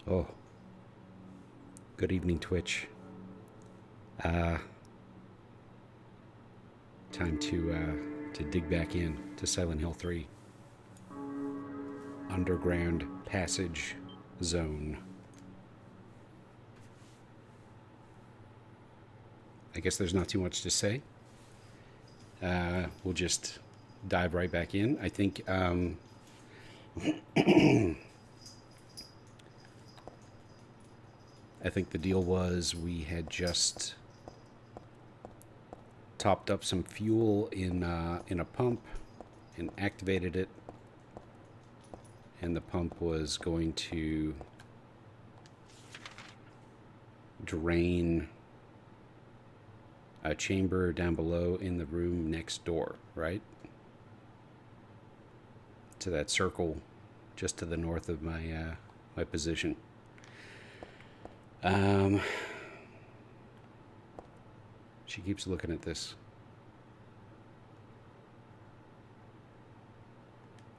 Oh, good evening, Twitch. Uh, Time to dig back in to Silent Hill 3 Underground Passage Zone. I guess there's not too much to say. We'll just dive right back in. I think I think the deal was we had just topped up some fuel in a pump and activated it, and the pump was going to drain a chamber down below in the room next door, right? To that circle just to the north of my position. She keeps looking at this.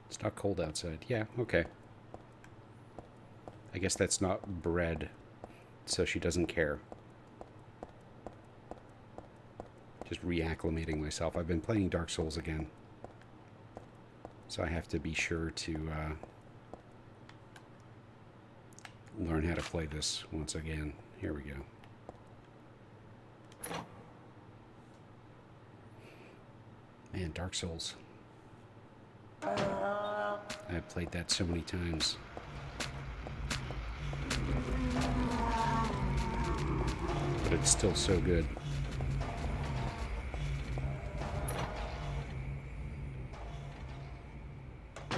It's not cold outside. Yeah, okay. I guess that's not bread, so she doesn't care. Just reacclimating myself. I've been playing Dark Souls again, so I have to be sure to learn how to play this once again. Here we go. Man, Dark Souls. I've played that so many times. But it's still so good.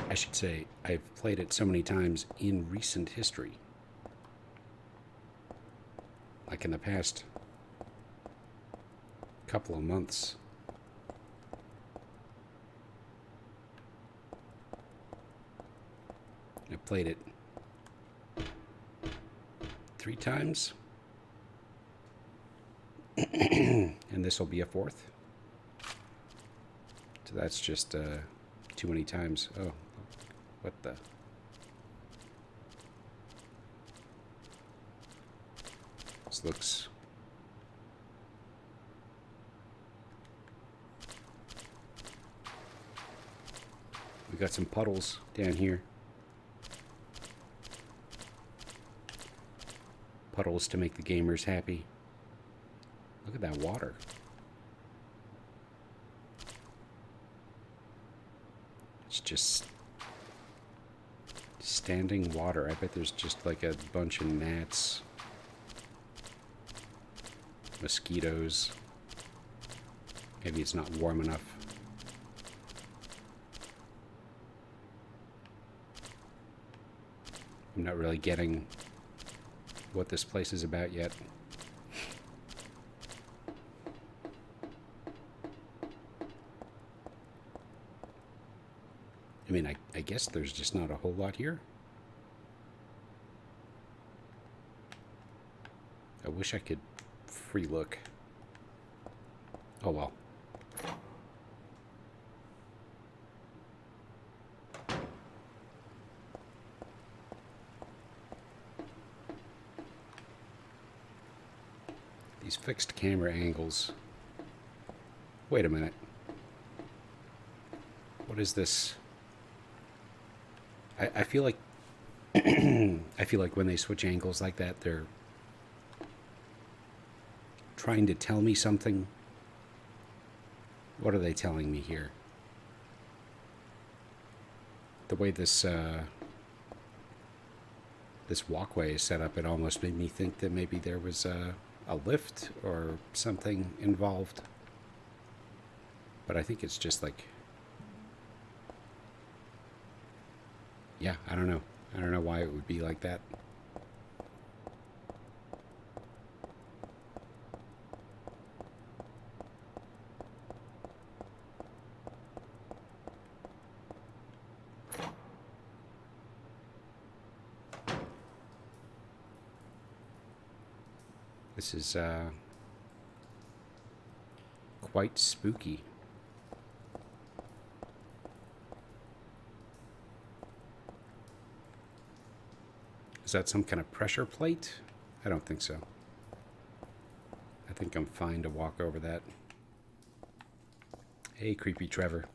I should say, I've played it so many times in recent history. Like in the past couple of months. I played it 3 times. And this will be a 4th. So that's just too many times. Oh, what the? This looks... We got some puddles down here. Puddles to make the gamers happy. Look at that water. It's just standing water. I bet there's just like a bunch of gnats, mosquitoes. Maybe it's not warm enough. I'm not really getting what this place is about yet. I mean, I guess there's just not a whole lot here. I wish I could free look. Oh well. These fixed camera angles. Wait a minute. What is this? I feel like I feel like when they switch angles like that, they're trying to tell me something. What are they telling me here? The way this this walkway is set up, it almost made me think that maybe there was a lift or something involved. But I think it's just like... Yeah, I don't know. I don't know why it would be like that. This is quite spooky. Is that some kind of pressure plate? I don't think so. I think I'm fine to walk over that. Hey, creepy Trevor.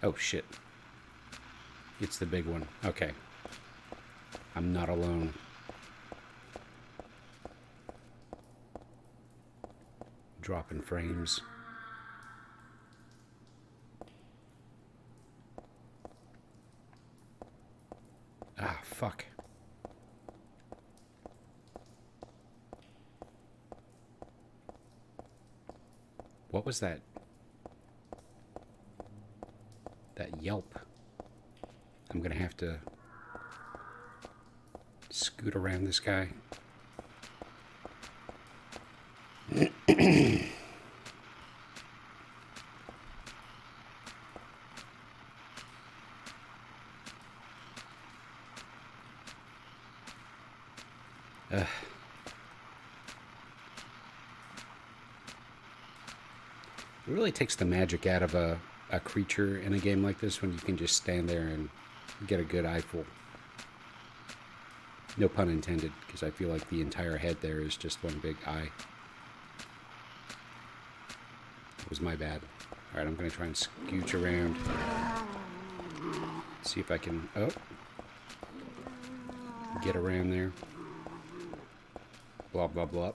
Oh, shit. It's the big one. Okay. I'm not alone. Dropping frames. Ah, fuck. What was that? That yelp. I'm gonna have to scoot around this guy. It really takes the magic out of a creature in a game like this when you can just stand there and get a good eyeful. No pun intended, because I feel like the entire head there is just one big eye. It was my bad. Alright, I'm going to try and scooch around. See if I can... Oh. Get around there. Blah, blah, blah.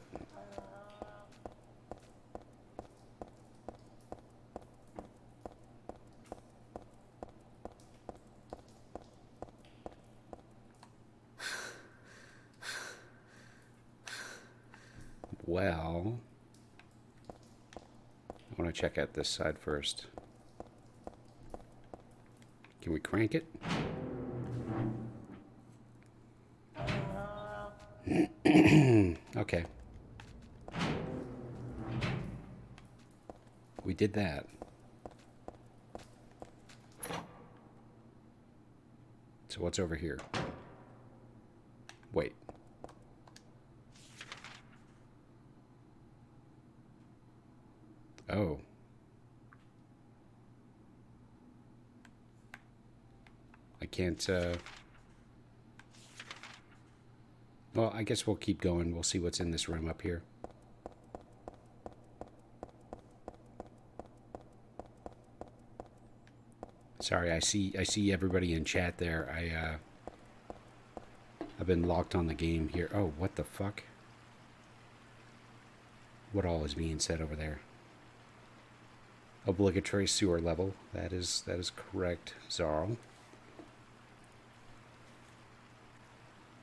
Well, I want to check out this side first. Can we crank it? Okay. We did that. So what's over here? Wait. Oh. I can't, well, I guess we'll keep going. We'll see what's in this room up here. Sorry, I see everybody in chat there. I've been locked on the game here. Oh, what the fuck? What all is being said over there? Obligatory sewer level. That is correct, Zarl.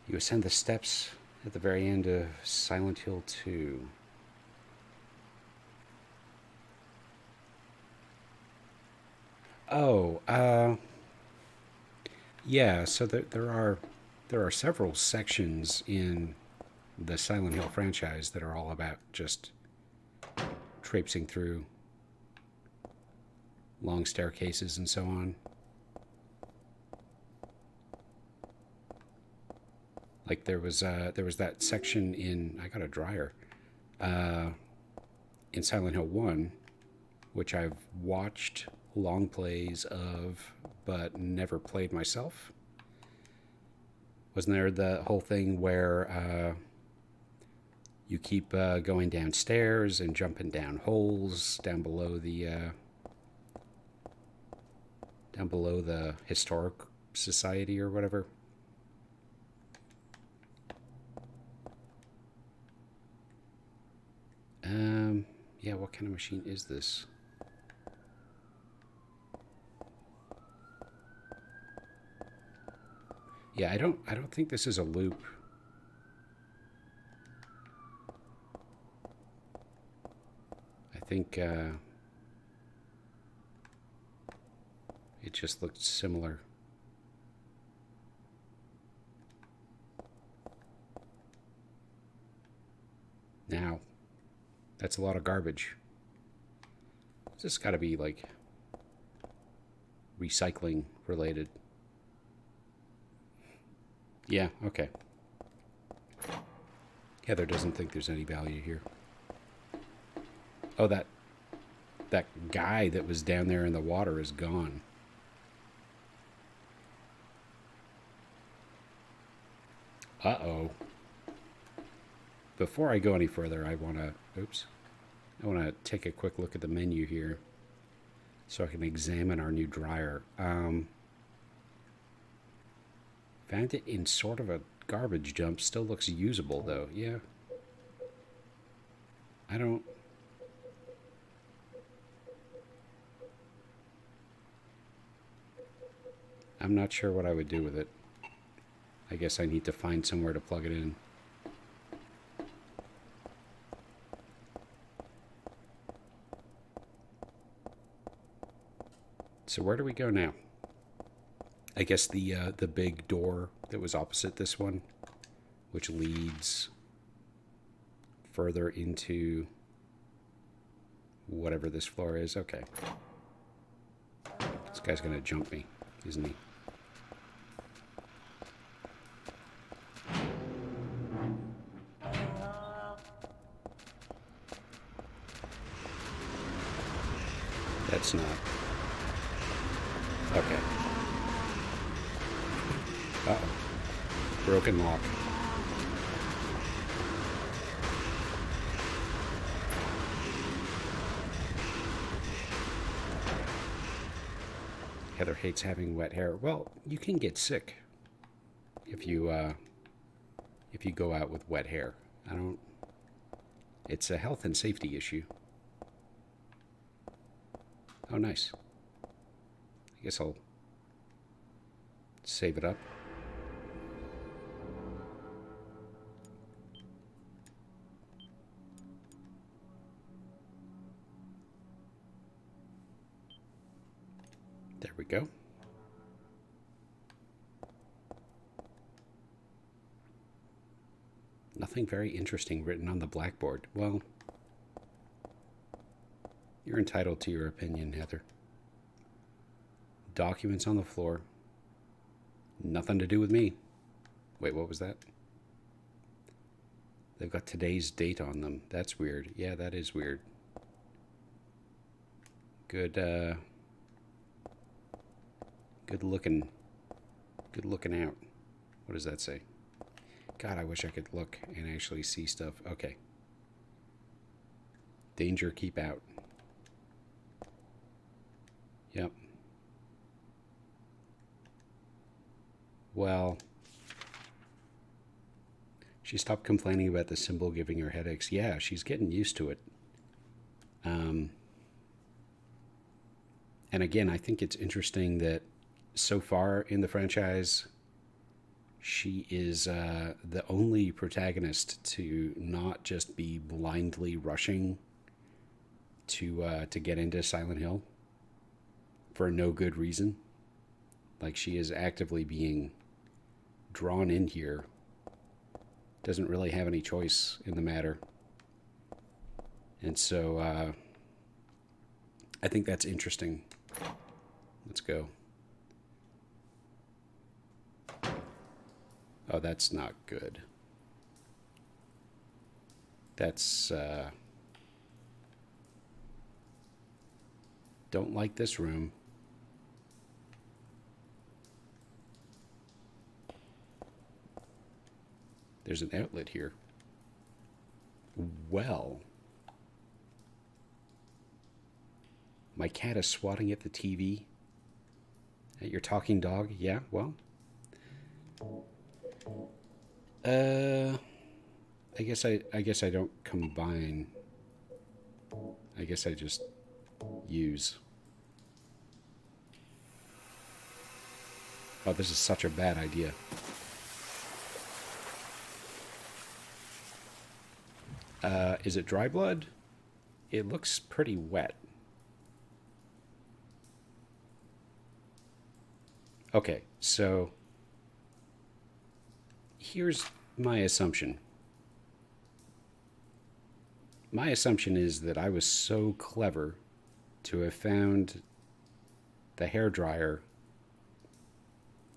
You ascend the steps at the very end of Silent Hill 2. Oh, yeah. So there are several sections in the Silent Hill franchise that are all about just traipsing through long staircases and so on. Like there was that section in... I got a dryer. In Silent Hill 1, which I've watched long plays of, but never played myself. Wasn't there the whole thing where you keep going downstairs and jumping down holes down below the historic society or whatever? Yeah, what kind of machine is this? Yeah, I don't think this is a loop. I think it just looked similar. Now, that's a lot of garbage. This got to be like recycling related. Yeah, okay. Heather doesn't think there's any value here. Oh, that guy that was down there in the water is gone. Uh-oh. Before I go any further, I want to take a quick look at the menu here so I can examine our new dryer. Found it in sort of a garbage dump. Still looks usable, though. Yeah. I'm not sure what I would do with it. I guess I need to find somewhere to plug it in. So where do we go now? I guess the big door that was opposite this one, which leads further into whatever this floor is. Okay. This guy's gonna jump me, isn't he? That's not. Okay. Uh-oh. Broken lock. Heather hates having wet hair. Well, you can get sick if you go out with wet hair. It's a health and safety issue. Oh, nice. I guess I'll save it up. There we go. Nothing very interesting written on the blackboard. Well, you're entitled to your opinion, Heather. Documents on the floor. Nothing to do with me. Wait, what was that? They've got today's date on them. That's weird. Yeah, that is weird. Good looking out. What does that say? God, I wish I could look and actually see stuff. Okay. Danger, keep out. Yep. Well, she stopped complaining about the symbol giving her headaches. Yeah, she's getting used to it. And again, I think it's interesting that so far in the franchise, she is the only protagonist to not just be blindly rushing to get into Silent Hill for no good reason. Like, she is actively being drawn in here. Doesn't really have any choice in the matter. And so I think that's interesting. Let's go. Oh, that's not good. That's don't like this room. There's an outlet here. Well, my cat is swatting at the TV. At your talking dog? Yeah, well. I guess I don't combine. I guess I just use. Oh, this is such a bad idea. Is it dry blood? It looks pretty wet. Okay, so here's my assumption. My assumption is that I was so clever to have found the hairdryer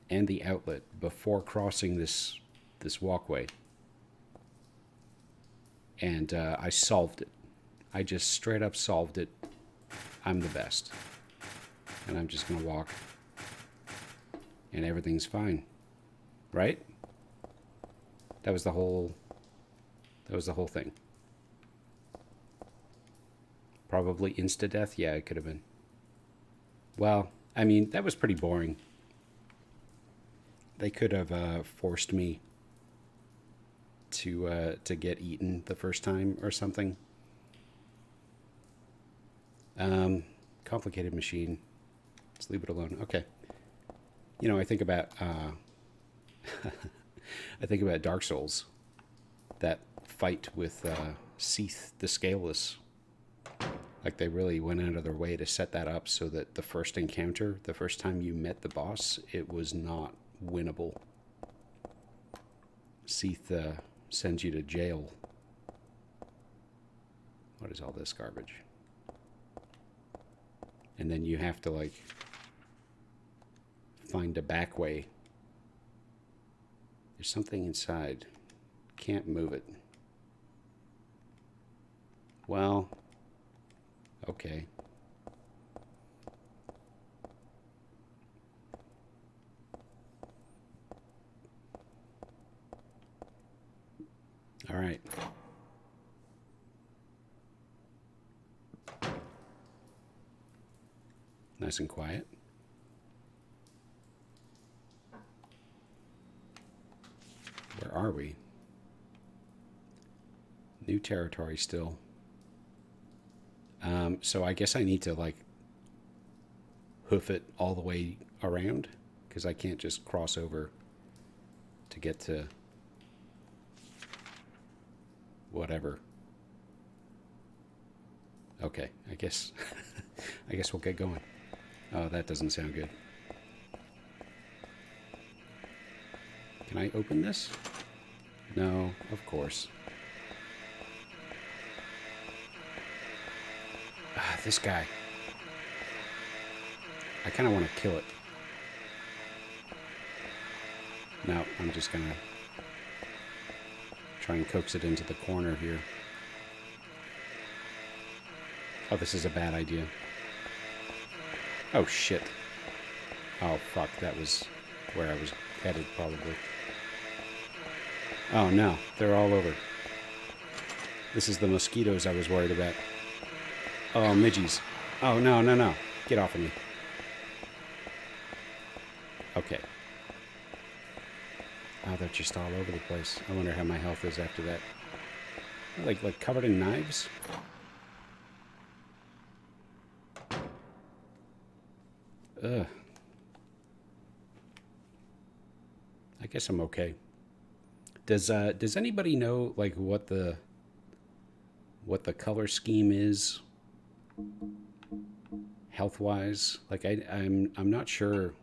and the outlet before crossing this walkway. And I solved it. I just straight up solved it. I'm the best. And I'm just going to walk. And everything's fine. Right? That was the whole. That was the whole thing. Probably insta-death? Yeah, it could have been. Well, I mean, that was pretty boring. They could have forced me to get eaten the first time or something. Complicated machine. Let's leave it alone. Okay. You know, I think about I think about Dark Souls. That fight with Seath the Scaleless. Like they really went out of their way to set that up so that the first encounter, the first time you met the boss, it was not winnable. Seath sends you to jail. What is all this garbage? And then you have to like find a back way. There's something inside. Can't move it. Well, okay. All right. Nice and quiet. Where are we? New territory still. So I guess I need to like hoof it all the way around because I can't just cross over to get to whatever. Okay, I guess I guess we'll get going. Oh, that doesn't sound good. Can I open this? No, of course. Ah, this guy. I kind of want to kill it. No, I'm just gonna try and coax it into the corner here. Oh, this is a bad idea. Oh, shit. Oh, fuck. That was where I was headed, probably. Oh, no. They're all over. This is the mosquitoes I was worried about. Oh, midgies. Oh, no, no, no. Get off of me. Okay. Oh, they're just all over the place. I wonder how my health is after that. Like covered in knives? Ugh. I guess I'm okay. Does anybody know like what the color scheme is health wise? Like I'm not sure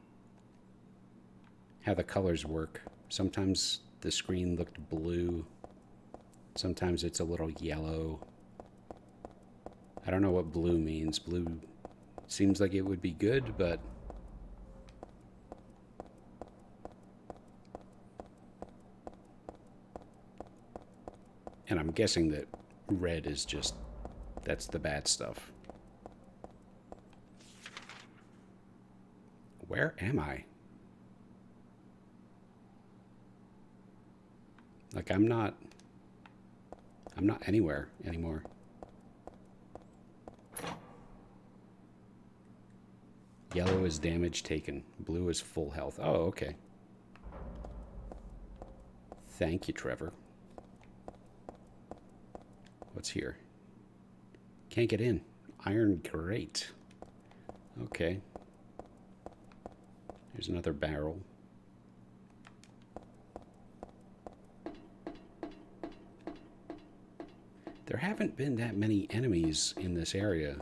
how the colors work. Sometimes the screen looked blue. Sometimes it's a little yellow. I don't know what blue means. Blue seems like it would be good, but and I'm guessing that red is just, that's the bad stuff. Where am I? Like I'm not anywhere anymore. Yellow is damage taken. Blue is full health. Oh, okay. Thank you, Trevor. What's here? Can't get in. Iron grate. Okay. Here's another barrel. There haven't been that many enemies in this area,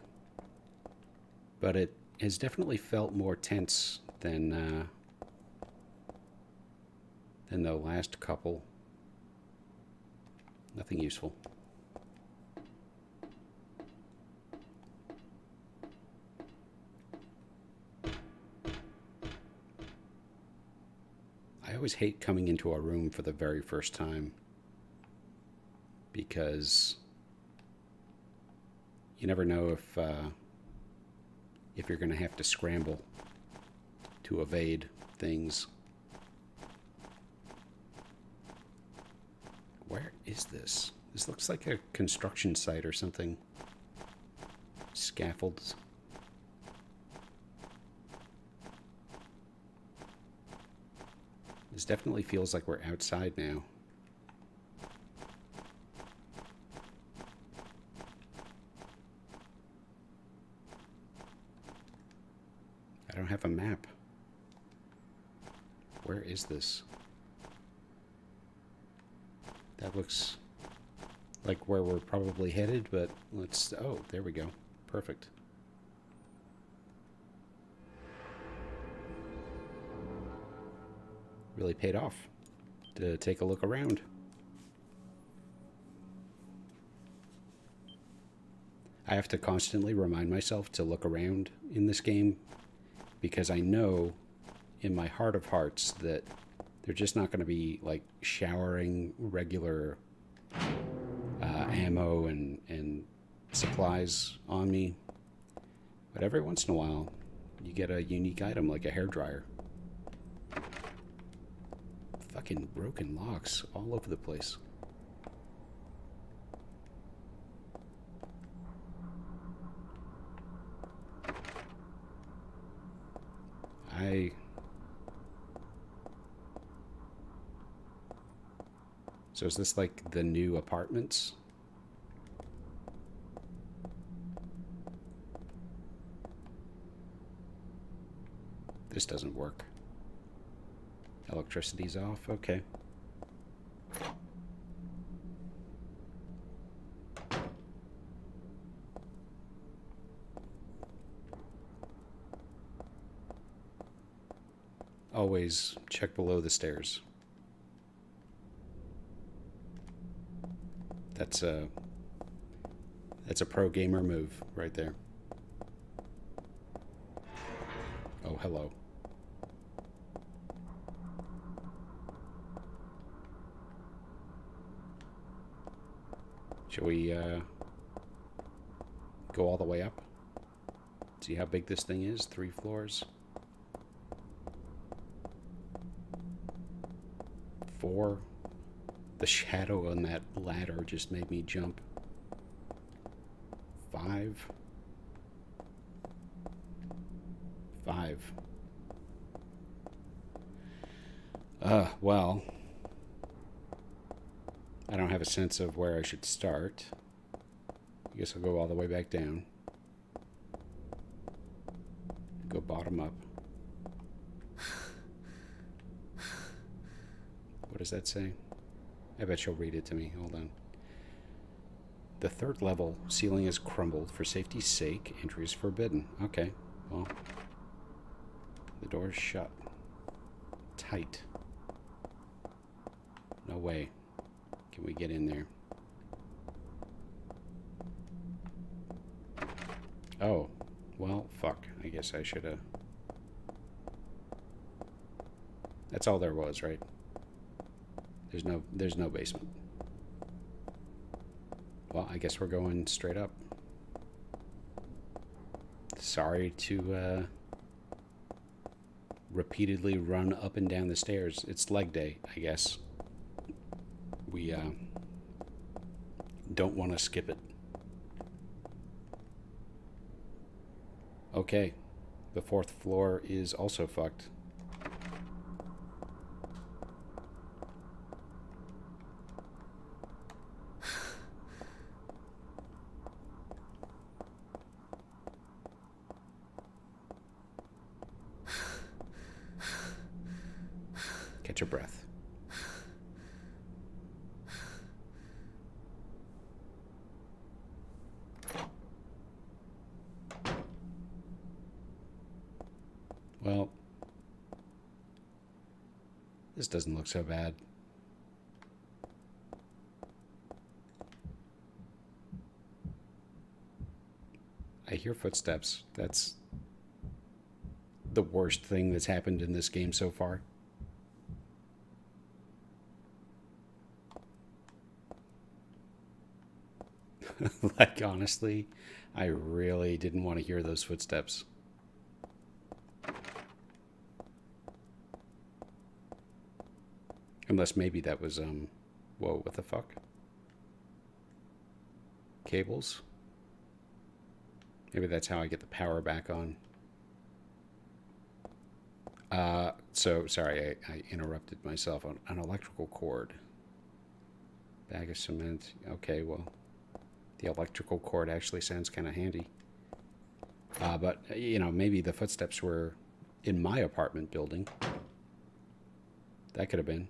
but it has definitely felt more tense than the last couple. Nothing useful. I always hate coming into a room for the very first time because you never know if you're going to have to scramble to evade things. Where is this? This looks like a construction site or something. Scaffolds. This definitely feels like we're outside now. I don't have a map. Where is this? That looks like where we're probably headed, but let's... Oh, there we go. Perfect. Really paid off to take a look around. I have to constantly remind myself to look around in this game because I know in my heart of hearts that they're just not going to be like showering regular ammo and supplies on me. But every once in a while, you get a unique item like a hairdryer. Fucking broken locks all over the place. So is this like the new apartments? This doesn't work. Electricity's off. Okay. Always check below the stairs. That's a pro gamer move right there. Oh, hello. Shall we go all the way up? See how big this thing is? 3 floors. 4. The shadow on that ladder just made me jump. 5. 5. Well, I don't have a sense of where I should start. I guess I'll go all the way back down. Go bottom up. What does that say? I bet she'll read it to me. Hold on. The 3rd level ceiling is crumbled. For safety's sake, entry is forbidden. Okay, well, the door's shut. Tight. No way. Can we get in there? Oh, well, fuck. I guess I should have... That's all there was, right? There's no basement. Well, I guess we're going straight up. Sorry to repeatedly run up and down the stairs. It's leg day, I guess. We don't want to skip it. Okay, the 4th floor is also fucked. Catch your breath. Well, this doesn't look so bad. I hear footsteps. That's the worst thing that's happened in this game so far. Like, honestly, I really didn't want to hear those footsteps. Unless maybe that was Whoa, what the fuck? Cables? Maybe that's how I get the power back on. So sorry, I interrupted myself on an electrical cord. Bag of cement. Okay, well, the electrical cord actually sounds kind of handy. But, you know, maybe the footsteps were in my apartment building. That could have been.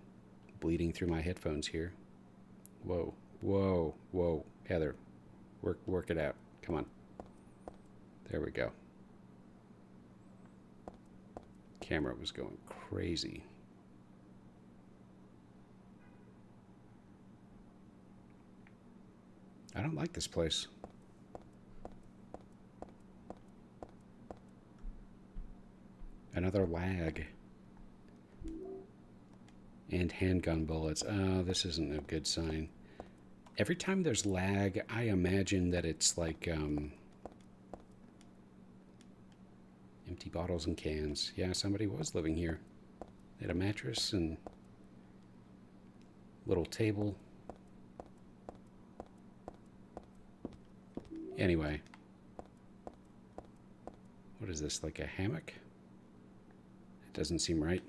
Bleeding through my headphones here. Whoa, whoa, whoa. Heather, work it out. Come on. There we go. Camera was going crazy. I don't like this place. Another lag. And handgun bullets. Oh, this isn't a good sign. Every time there's lag, I imagine that it's like empty bottles and cans. Yeah, somebody was living here. They had a mattress and little table. Anyway. What is this, like a hammock? It doesn't seem right.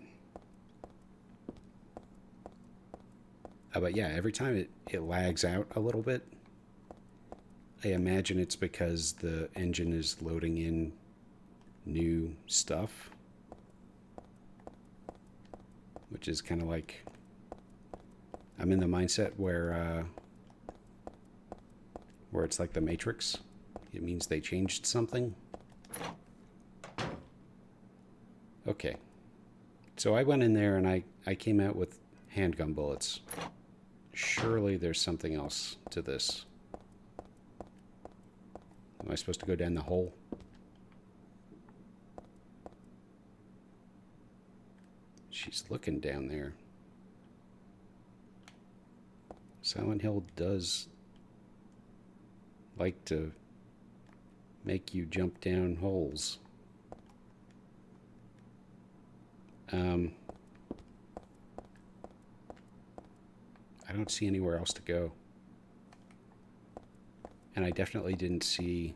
But yeah, every time it lags out a little bit, I imagine it's because the engine is loading in new stuff, which is kind of like, I'm in the mindset where it's like the Matrix. It means they changed something. Okay. So I went in there and I came out with handgun bullets. Surely there's something else to this. Am I supposed to go down the hole? She's looking down there. Silent Hill does like to make you jump down holes. I don't see anywhere else to go. And I definitely didn't see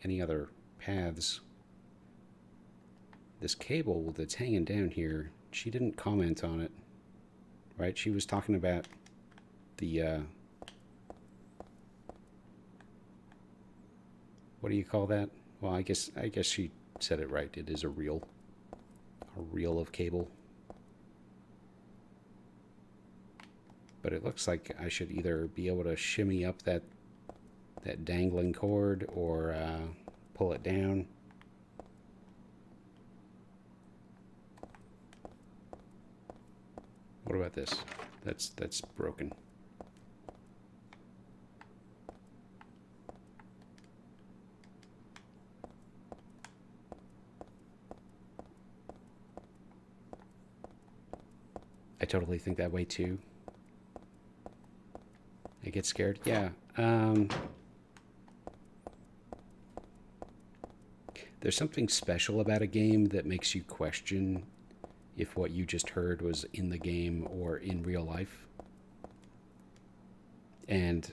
any other paths. This cable that's hanging down here, she didn't comment on it, right? She was talking about the, what do you call that? Well, I guess she said it right. It is a reel of cable. But it looks like I should either be able to shimmy up that dangling cord or pull it down. What about this? That's broken. I totally think that way too. I get scared. Yeah. There's something special about a game that makes you question if what you just heard was in the game or in real life. And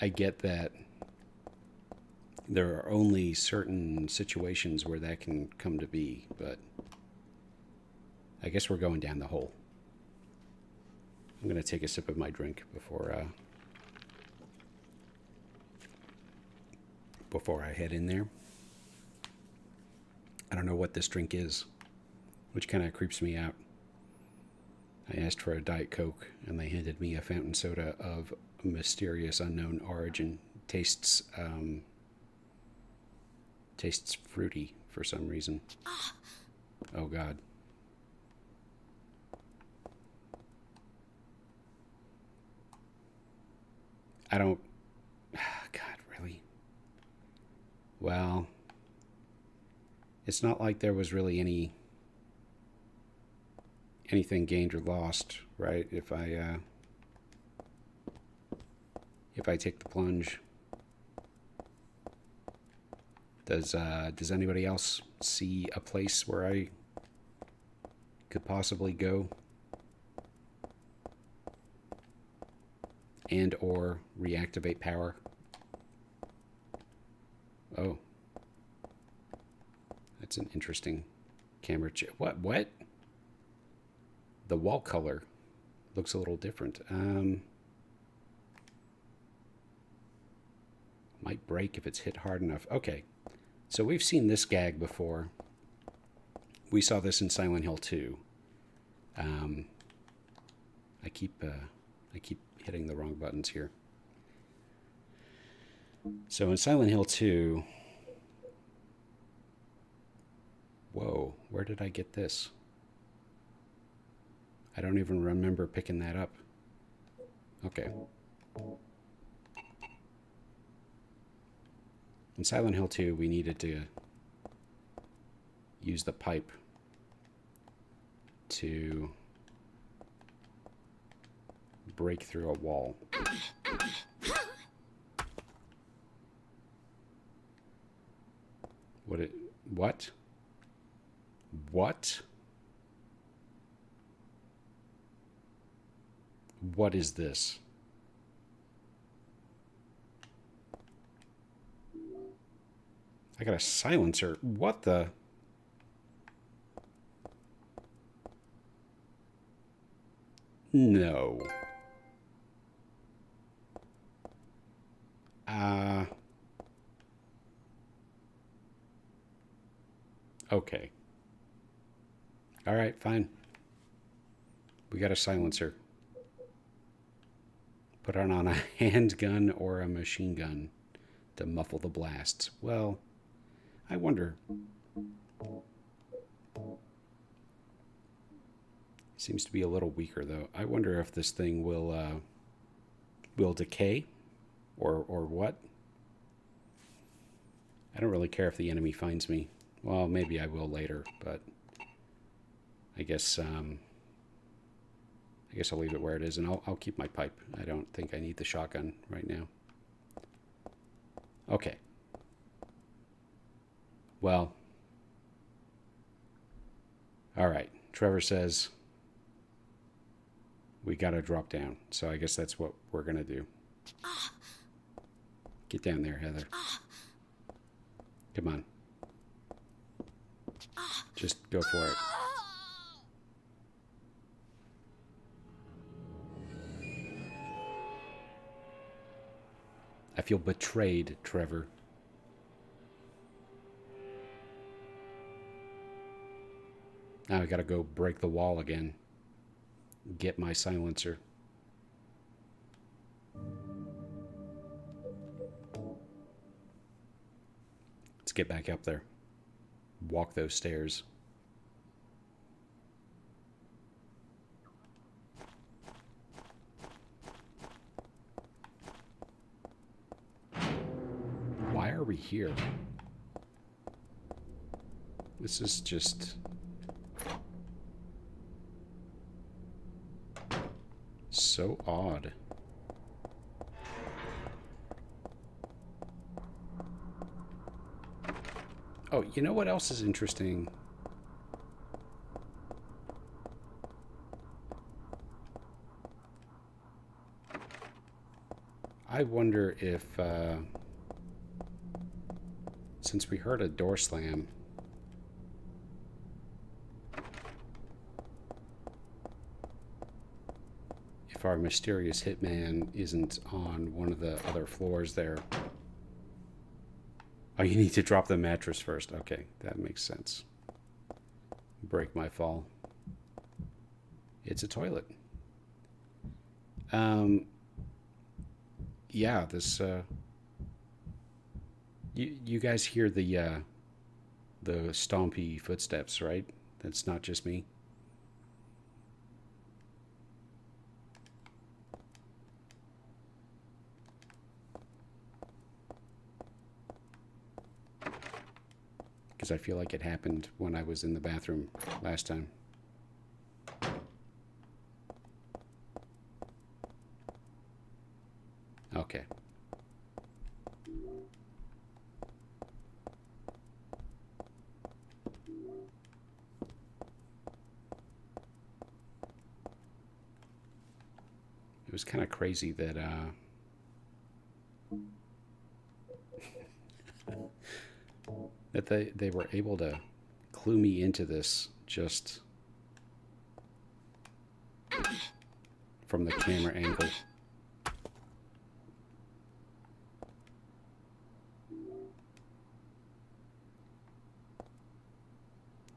I get that there are only certain situations where that can come to be, but I guess we're going down the hole. I'm going to take a sip of my drink before I head in there. I don't know what this drink is, which kind of creeps me out. I asked for a Diet Coke, and they handed me a fountain soda of mysterious unknown origin. Tastes fruity for some reason. Oh, God. I don't... God, really? Well, it's not like there was really anything gained or lost, right? If I take the plunge. Does anybody else see a place where I could possibly go and or reactivate power. Oh, that's an interesting camera chip. What? The wall color looks a little different. Might break if it's hit hard enough. Okay, so we've seen this gag before. We saw this in Silent Hill 2. I keep hitting the wrong buttons here. So in Silent Hill 2, whoa, where did I get this? I don't even remember picking that up. Okay. In Silent Hill 2, we needed to use the pipe to break through a wall. What? What is this? I got a silencer. What the? No. Okay. All right, fine. We got a silencer. Put it on a handgun or a machine gun to muffle the blasts. Well, I wonder. Seems to be a little weaker though. I wonder if this thing will decay or what. I don't really care if the enemy finds me. Well, maybe I will later, but I guess I'll leave it where it is, and I'll keep my pipe. I don't think I need the shotgun right now. Okay. Well. All right. Trevor says we got to drop down, so I guess that's what we're going to do. Get down there, Heather. Come on. Just go for it. I feel betrayed, Trevor. Now I gotta go break the wall again. Get my silencer. Let's get back up there. Walk those stairs. Why are we here? This is just so odd. Oh, you know what else is interesting? I wonder if, since we heard a door slam, if our mysterious hitman isn't on one of the other floors there. Oh, you need to drop the mattress first. Okay, that makes sense. Break my fall. It's a toilet. Yeah, this, you guys hear the stompy footsteps, right? That's not just me. Because I feel like it happened when I was in the bathroom last time. Okay. was kind of crazy that that they were able to clue me into this just from the camera angle.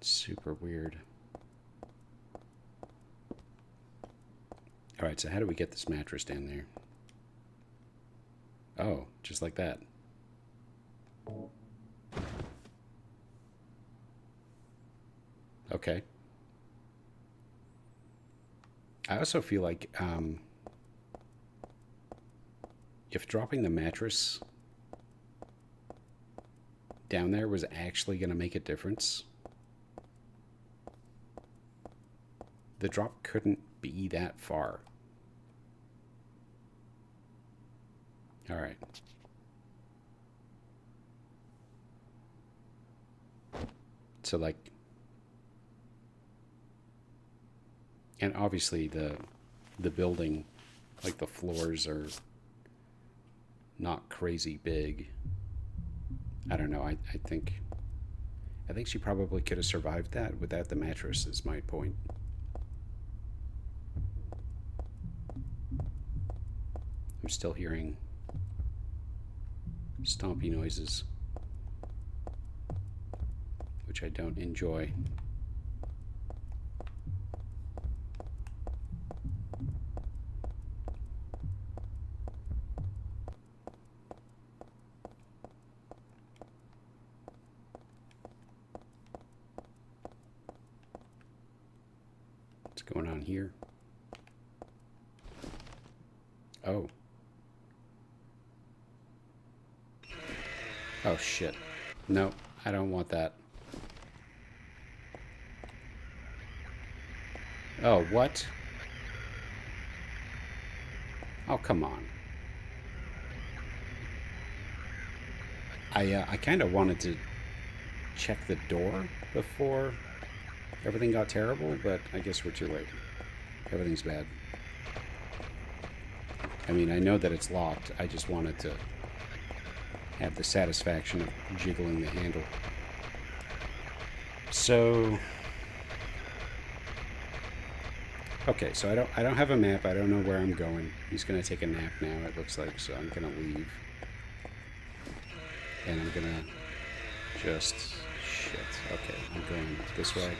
Super weird. All right, so how do we get this mattress down there? Oh, just like that. Okay. I also feel like if dropping the mattress down there was actually going to make a difference, the drop couldn't be that far. All right. So like, and obviously the building, like the floors are not crazy big. I don't know. I think she probably could have survived that without the mattress, is my point. I'm still hearing stompy noises, which I don't enjoy. What's going on here? Oh. Oh shit. No, I don't want that. Oh, what? Oh, come on. I kind of wanted to check the door before everything got terrible, but I guess we're too late. Everything's bad. I mean, I know that it's locked. I just wanted to have the satisfaction of jiggling the handle. So, okay, so I don't have a map. I don't know where I'm going. He's gonna take a nap now, it looks like, so I'm gonna leave. And I'm gonna just... shit. Okay, I'm going this way.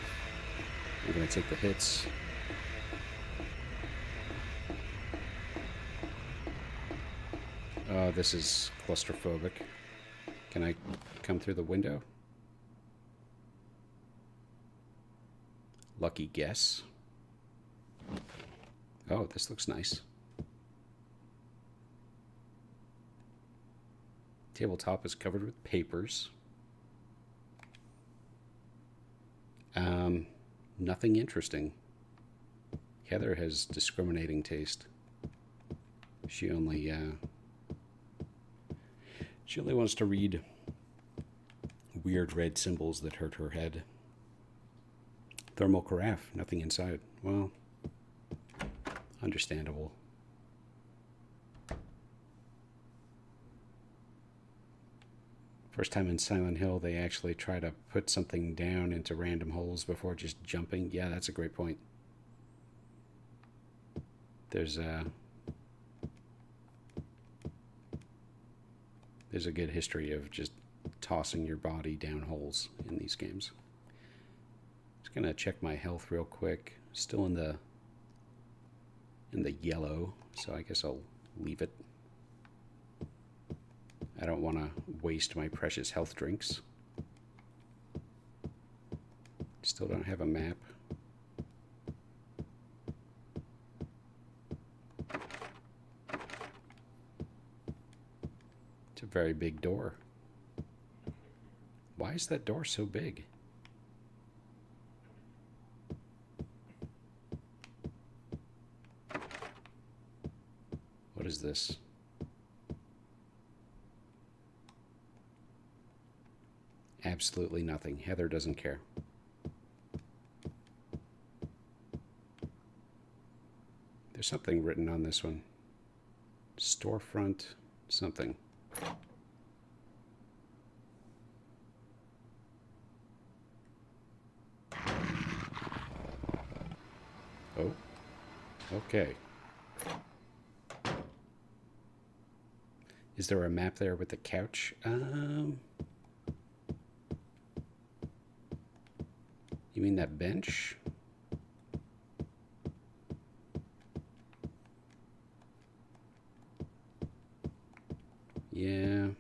I'm gonna take the hits. Oh, this is claustrophobic. Can I come through the window? Lucky guess. Oh, this looks nice. Tabletop is covered with papers. Nothing interesting. Heather has discriminating taste. She only wants to read weird red symbols that hurt her head. Thermal carafe, nothing inside. Well, understandable. First time in Silent Hill, they actually try to put something down into random holes before just jumping. Yeah, that's a great point. There's a good history of just tossing your body down holes in these games. Just gonna check my health real quick. Still in the yellow, so I guess I'll leave it. I don't want to waste my precious health drinks. Still don't have a map. It's a very big door. Why is that door so big? What is this? Absolutely nothing. Heather doesn't care. There's something written on this one. Storefront something. Oh, okay. Is there a map there with the couch? You mean that bench? Yeah.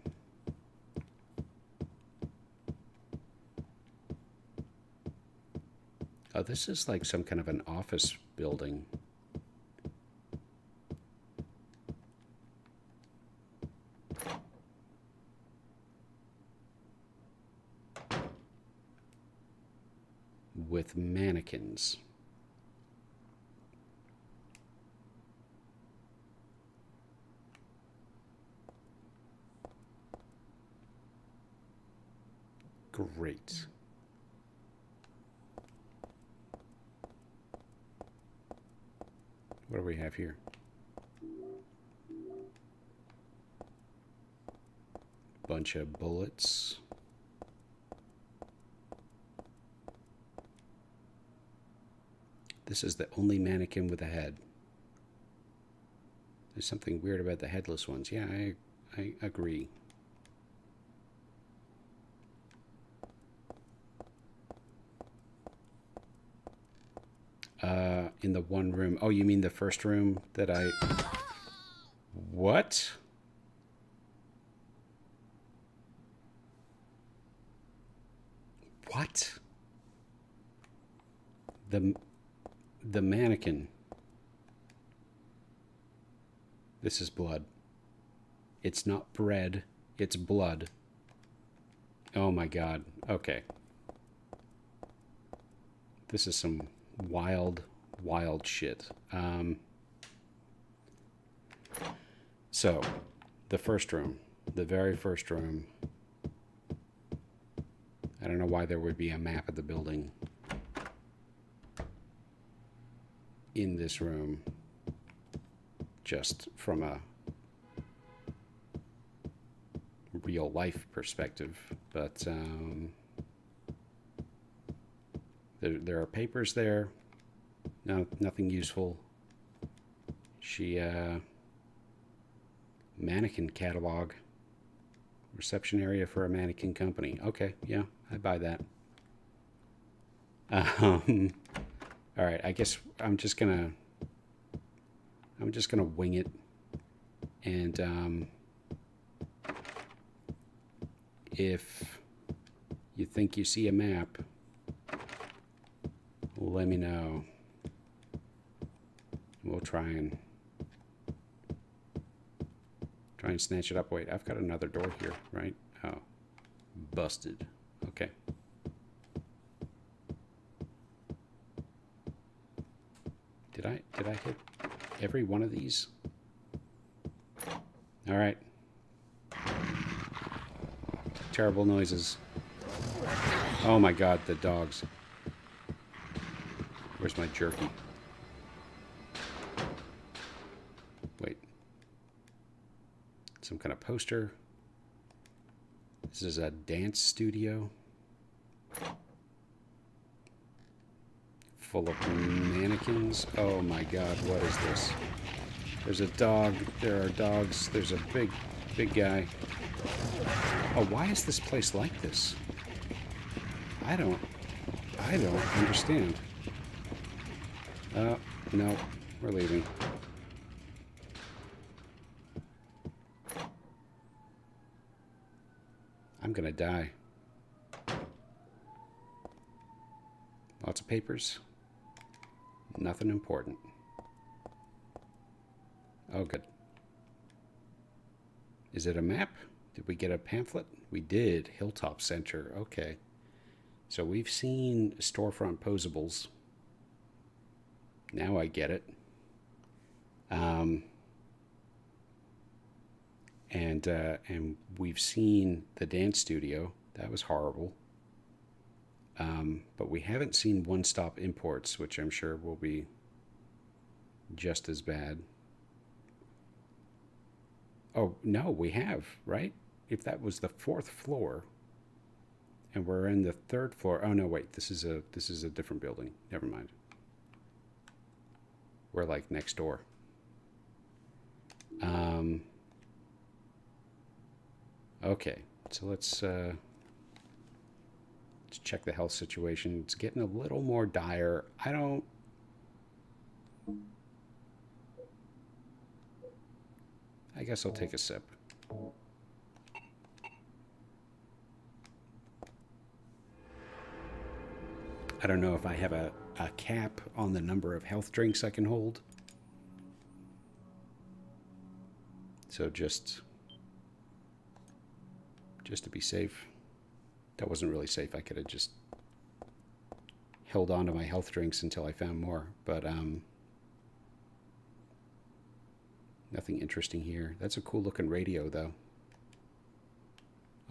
Oh, this is like some kind of an office building. With mannequins. Great. What do we have here? Bunch of bullets. This is the only mannequin with a head. There's something weird about the headless ones. Yeah, I agree. In the one room. Oh, you mean the first room that I... What? What? The mannequin. This is blood. It's not bread. It's blood. Oh my god. Okay. This is some wild, wild shit. So, the first room. The very first room. I don't know why there would be a map of the building in this room, just from a real life perspective. But there are papers there. No, nothing useful. She mannequin catalog. Reception area for a mannequin company. Okay, yeah, I buy that. All right, I guess I'm just gonna wing it, and if you think you see a map, let me know. We'll try and snatch it up. Wait, I've got another door here, right? Oh, busted. Okay. Did I hit every one of these? All right. Terrible noises. Oh my god, the dogs. Where's my jerky? Wait. Some kind of poster. This is a dance studio. Full of mannequins. Oh my god, what is this? There's a dog. There are dogs. There's a big guy. Oh, why is this place like this? I don't understand. No, we're leaving. I'm gonna die. Lots of papers. Nothing important. Oh, good. Is it a map? Did we get a pamphlet? We did. Hilltop Center. Okay. So we've seen storefront posables. Now I get it. And we've seen the dance studio. That was horrible. But we haven't seen One Stop Imports, which I'm sure will be just as bad. Oh, no, we have, right? If that was the fourth floor and we're in the third floor. Oh no, wait, this is a different building. Never mind. We're like next door. Okay, so let's check the health situation. It's getting a little more dire. I guess I'll take a sip. I don't know if I have a cap on the number of health drinks I can hold. So just to be safe. That wasn't really safe. I could have just held on to my health drinks until I found more. But nothing interesting here. That's a cool looking radio though.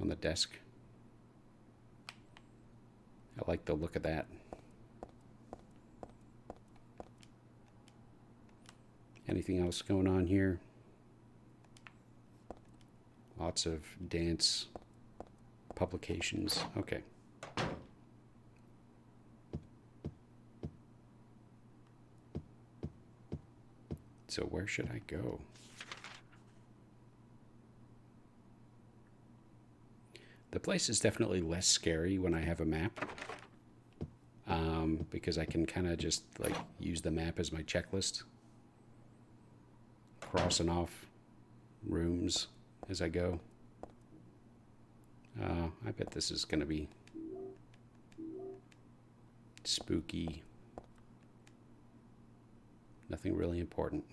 On the desk. I like the look of that. Anything else going on here? Lots of dance publications. Okay. So where should I go? The place is definitely less scary when I have a map. Because I can kind of just like use the map as my checklist. Crossing off rooms as I go. I bet this is going to be spooky. Nothing really important.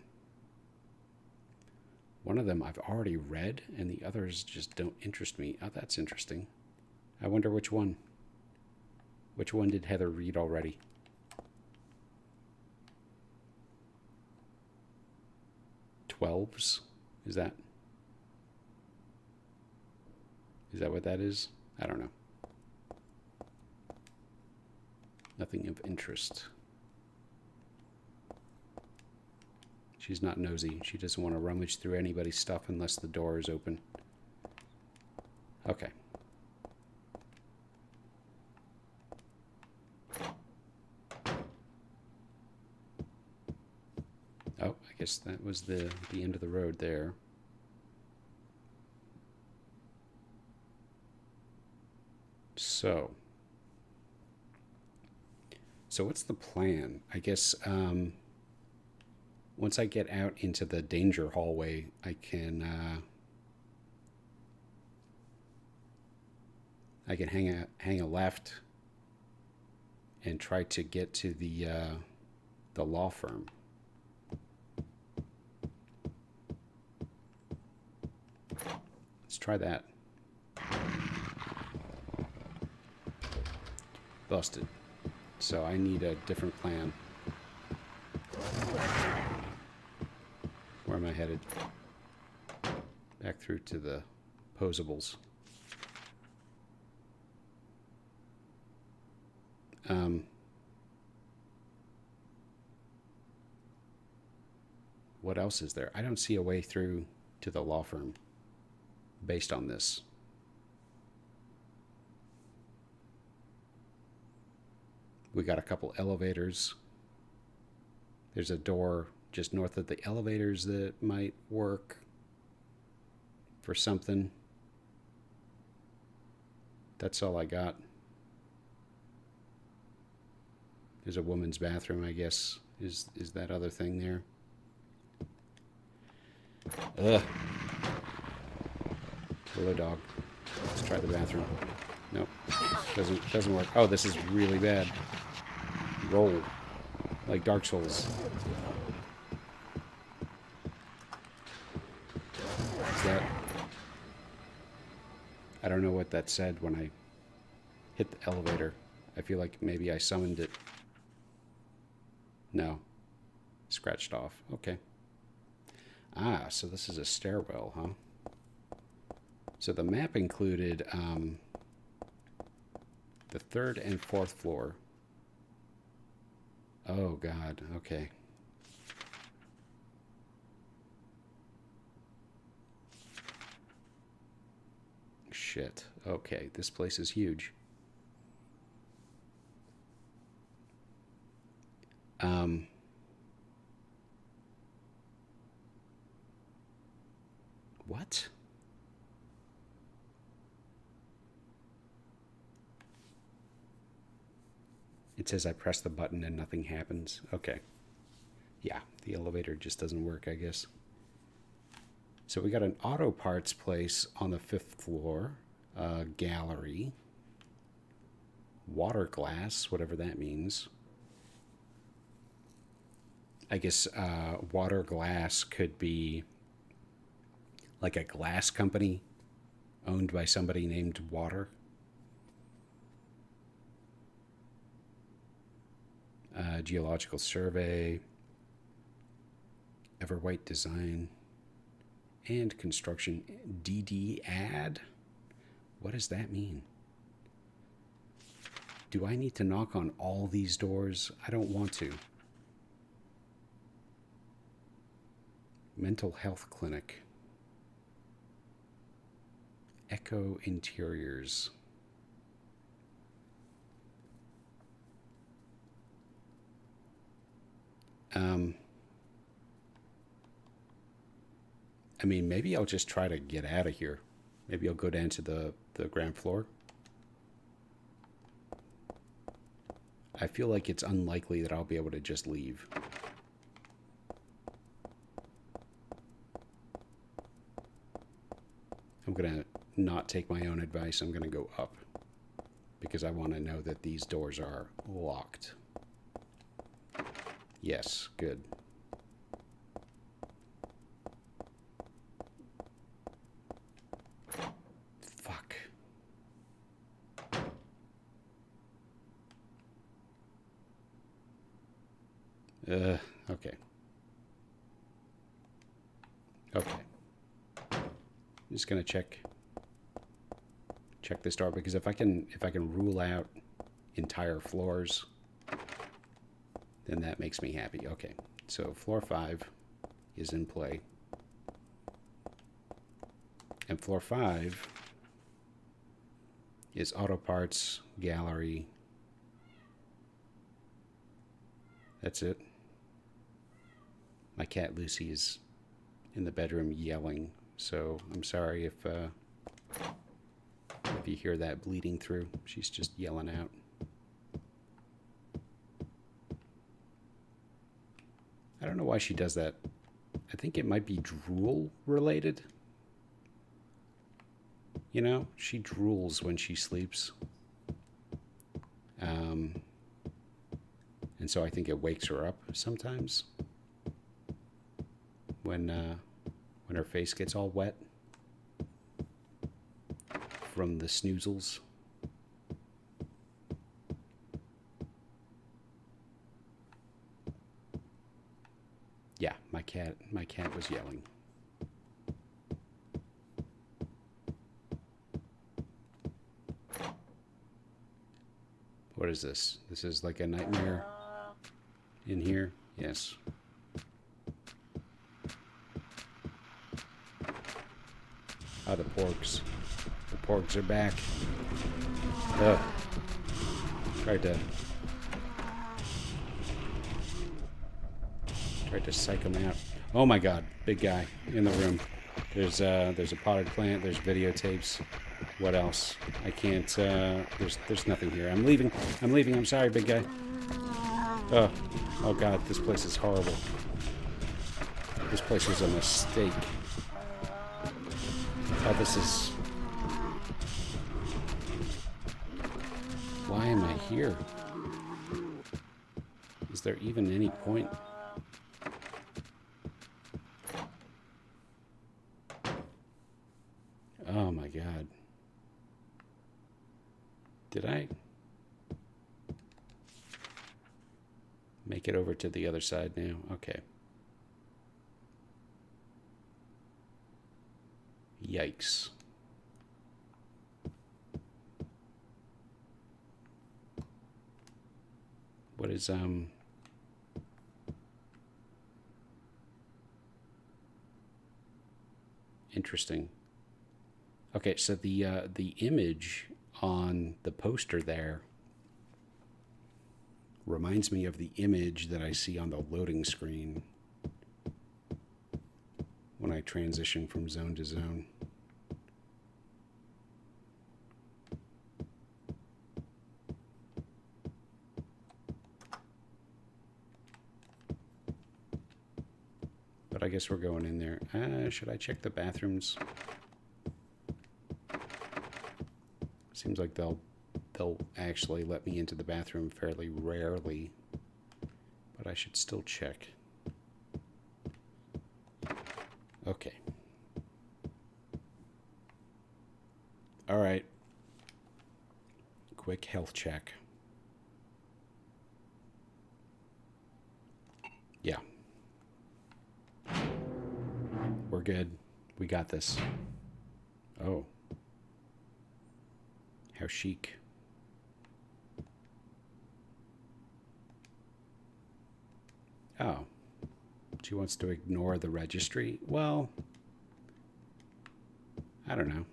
One of them I've already read, and the others just don't interest me. Oh, that's interesting. I wonder which one. Which one did Heather read already? Twelves? Is that what that is? I don't know. Nothing of interest. She's not nosy. She doesn't want to rummage through anybody's stuff unless the door is open. Okay. Oh, I guess that was the end of the road there. So what's the plan? I guess once I get out into the danger hallway, I can hang a left and try to get to the law firm. Let's try that. Busted. So I need a different plan. Where am I headed? Back through to the posables. What else is there? I don't see a way through to the law firm based on this. We got a couple elevators. There's a door just north of the elevators that might work for something. That's all I got. There's a woman's bathroom, I guess. Is that other thing there? Ugh. Hello, dog. Let's try the bathroom. Nope. Doesn't work. Oh, this is really bad. Roll. Like Dark Souls. Is that... I don't know what that said when I hit the elevator. I feel like maybe I summoned it. No. Scratched off. Okay. Ah, so this is a stairwell, huh? So the map included the third and fourth floor. Oh, God. Okay. shit. Okay, this place is huge. What? It says I press the button and nothing happens. Okay. Yeah, the elevator just doesn't work, I guess. So we got an auto parts place on the 5th floor, gallery, water glass, whatever that means. I guess water glass could be like a glass company owned by somebody named Water. Geological survey, Everwhite design, and construction. DD ad? What does that mean? Do I need to knock on all these doors? I don't want to. Mental health clinic. Echo Interiors. I mean, maybe I'll just try to get out of here. Maybe I'll go down to the ground floor. I feel like it's unlikely that I'll be able to just leave. I'm going to not take my own advice. I'm going to go up because I want to know that these doors are locked. Yes, good. Fuck. Okay. Okay. I'm just gonna check this door because if I can rule out entire floors, then that makes me happy. Okay. So floor 5 is in play. And floor 5 is auto parts, gallery. That's it. My cat Lucy is in the bedroom yelling, so I'm sorry if you hear that bleeding through. She's just yelling out. I don't know why she does that. I think it might be drool related. You know, she drools when she sleeps. And so I think it wakes her up sometimes when her face gets all wet from the snoozles. Yeah, my cat was yelling. What is this? This is like a nightmare in here? Yes. Ah, the porgs. The porgs are back. Ugh. Tried to psych him out. Oh my god, big guy in the room. There's a potted plant, there's videotapes. What else? I can't, there's nothing here. I'm leaving, I'm sorry, big guy. Oh god, this place is horrible. This place was a mistake. Oh, this is... Why am I here? Is there even any point? Oh my god. Did I make it over to the other side now? Okay. Yikes. What is, interesting. Okay, so the image on the poster there reminds me of the image that I see on the loading screen when I transition from zone to zone. But I guess we're going in there. Should I check the bathrooms? Seems like they'll actually let me into the bathroom fairly rarely, but I should still check. Okay. All right. Quick health check. Yeah. We're good. We got this. Oh. How chic. Oh. She wants to ignore the registry? Well, I don't know.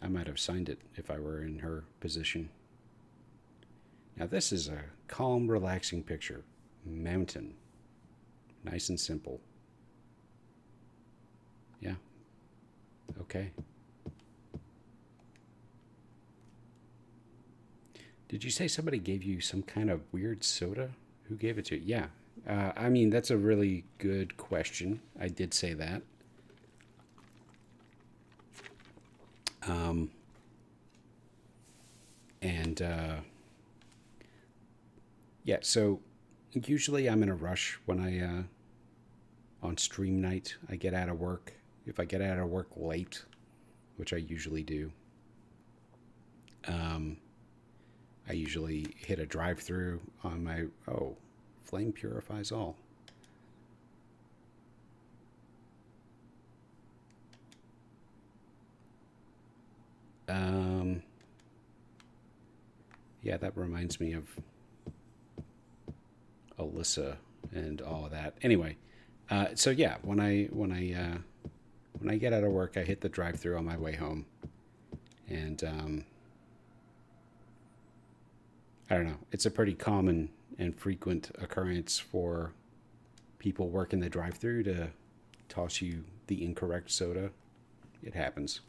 I might have signed it if I were in her position. Now this is a calm, relaxing picture. Mountain. Nice and simple. Yeah. Okay. Did you say somebody gave you some kind of weird soda? Who gave it to you? Yeah. I mean, that's a really good question. I did say that. And yeah, so usually I'm in a rush when on stream night, I get out of work. If I get out of work late, which I usually do, I usually hit a drive-through on my, oh, flame purifies all. Yeah, that reminds me of Alyssa and all of that. Anyway, so yeah, when I get out of work, I hit the drive-through on my way home, and I don't know. It's a pretty common and frequent occurrence for people working the drive-through to toss you the incorrect soda. It happens.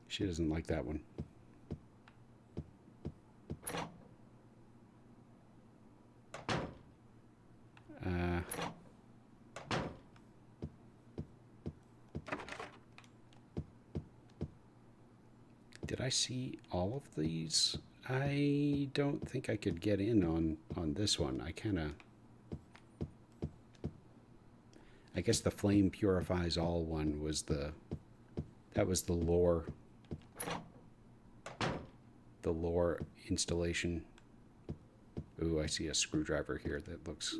She doesn't like that one. Did I see all of these? I don't think I could get in on this one. I guess the flame purifies all one was that was the lore installation. Ooh, I see a screwdriver here that looks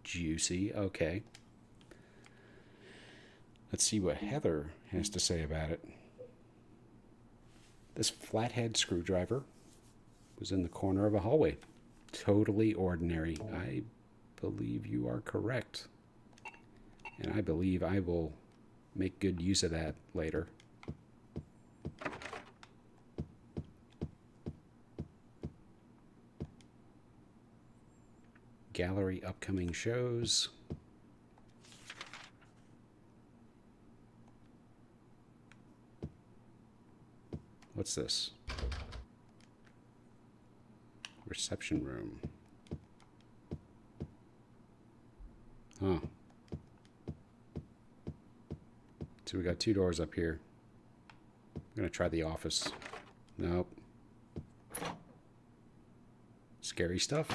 juicy. Okay. Let's see what Heather has to say about it. This flathead screwdriver was in the corner of a hallway. Totally ordinary. I believe you are correct. And I believe I will make good use of that later. Gallery upcoming shows. What's this? Reception room. Huh. So we got 2 doors up here. I'm gonna try the office. Nope. Scary stuff?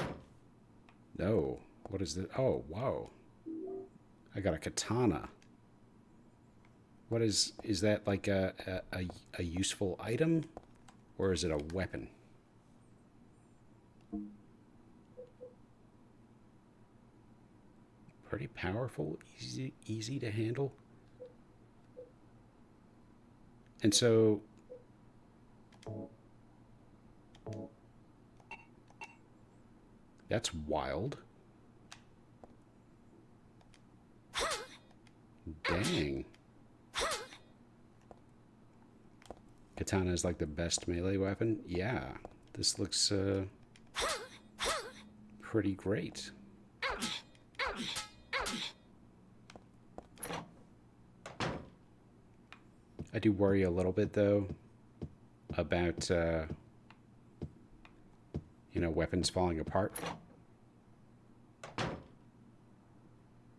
No. What is this? Oh, wow. I got a katana. What is that like a useful item? Or is it a weapon? Pretty powerful, easy to handle. And so that's wild. Dang. Katana is like the best melee weapon? Yeah. This looks pretty great. I do worry a little bit, though, about, you know, weapons falling apart.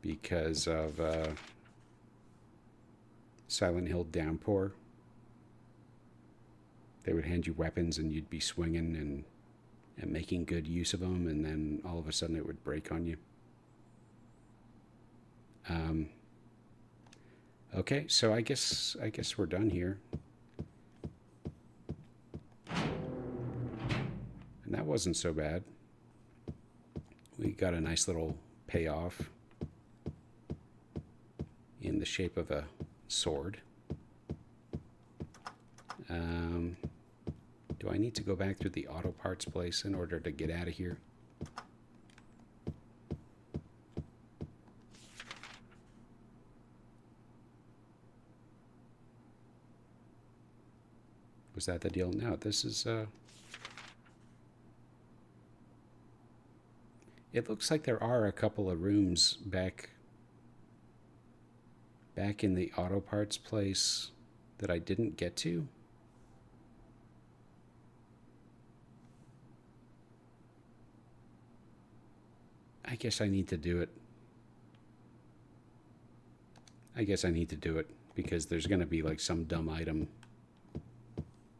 Because of Silent Hill Downpour. They would hand you weapons and you'd be swinging and making good use of them, and then all of a sudden it would break on you. Okay, so I guess we're done here. And that wasn't so bad. We got a nice little payoff in the shape of a sword. Do I need to go back through the auto parts place in order to get out of here? Was that the deal? No, this is... It looks like there are a couple of rooms back in the auto parts place that I didn't get to. I guess I need to do it. Because there's going to be like some dumb item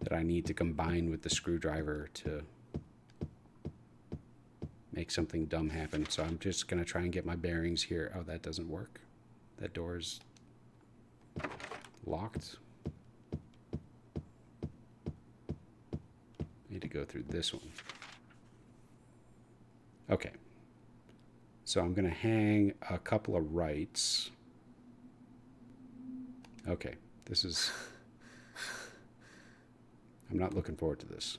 that I need to combine with the screwdriver to make something dumb happen. So I'm just going to try and get my bearings here. Oh, that doesn't work. That door's locked. Need to go through this one. Okay. So I'm going to hang a couple of rights. Okay. This is... I'm not looking forward to this.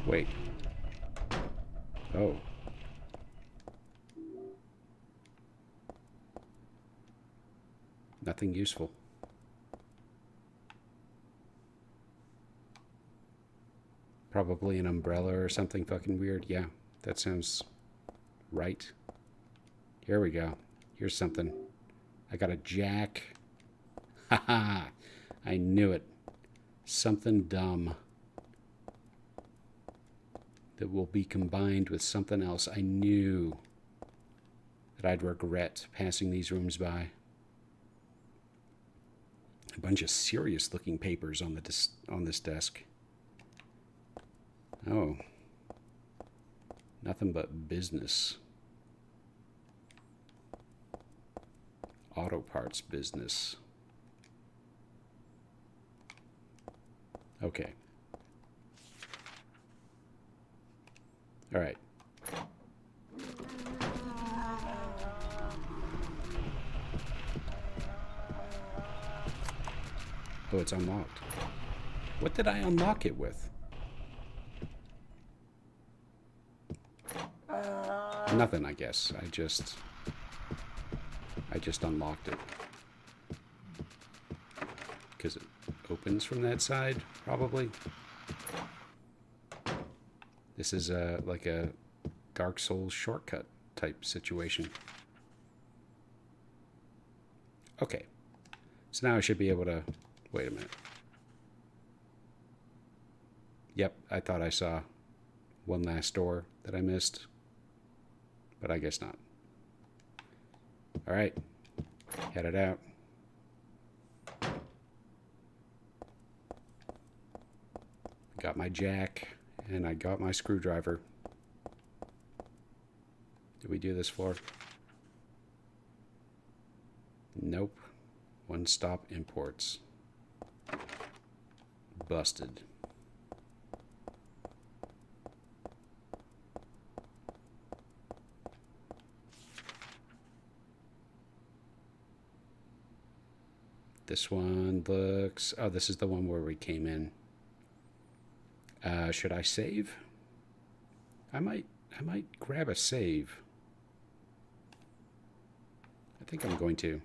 Wait. Oh. Nothing useful. Probably an umbrella or something fucking weird. Yeah, that sounds right. Here we go. Here's something. I got a jack. Haha. I knew it. Something dumb that will be combined with something else I knew that I'd regret passing these rooms by. A bunch of serious looking papers on this desk. Oh. Nothing but business. Auto parts business. Okay. All right. Oh, it's unlocked. What did I unlock it with? Nothing, I guess. I just unlocked it. Because it opens from that side, probably. This is like a Dark Souls shortcut type situation. Okay. So now I should be able to... Wait a minute. Yep, I thought I saw one last door that I missed. But I guess not. Alright. Headed out. Got my jack. And I got my screwdriver. Did we do this floor? Nope. One stop imports. Busted. This one looks... Oh, this is the one where we came in. Should I save? I might grab a save. I think I'm going to.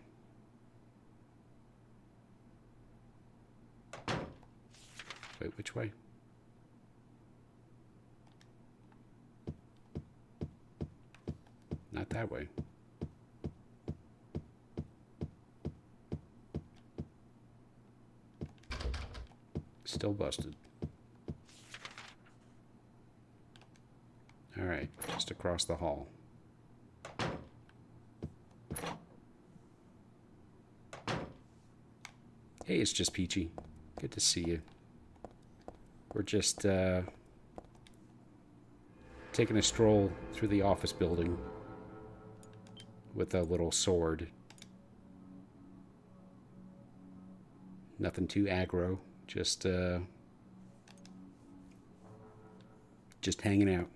Wait, which way? Not that way. Still busted. All right, just across the hall. Hey, it's just Peachy. Good to see you. We're just taking a stroll through the office building with a little sword. Nothing too aggro. Just hanging out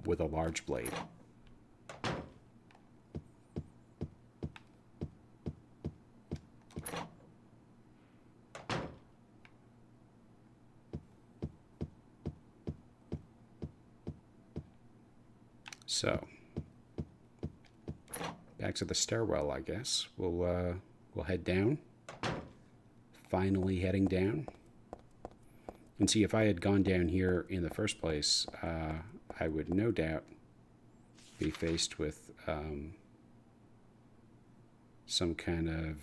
with a large blade. So, back to the stairwell, I guess. We'll head down. Finally heading down. And see, if I had gone down here in the first place, I would no doubt be faced with some kind of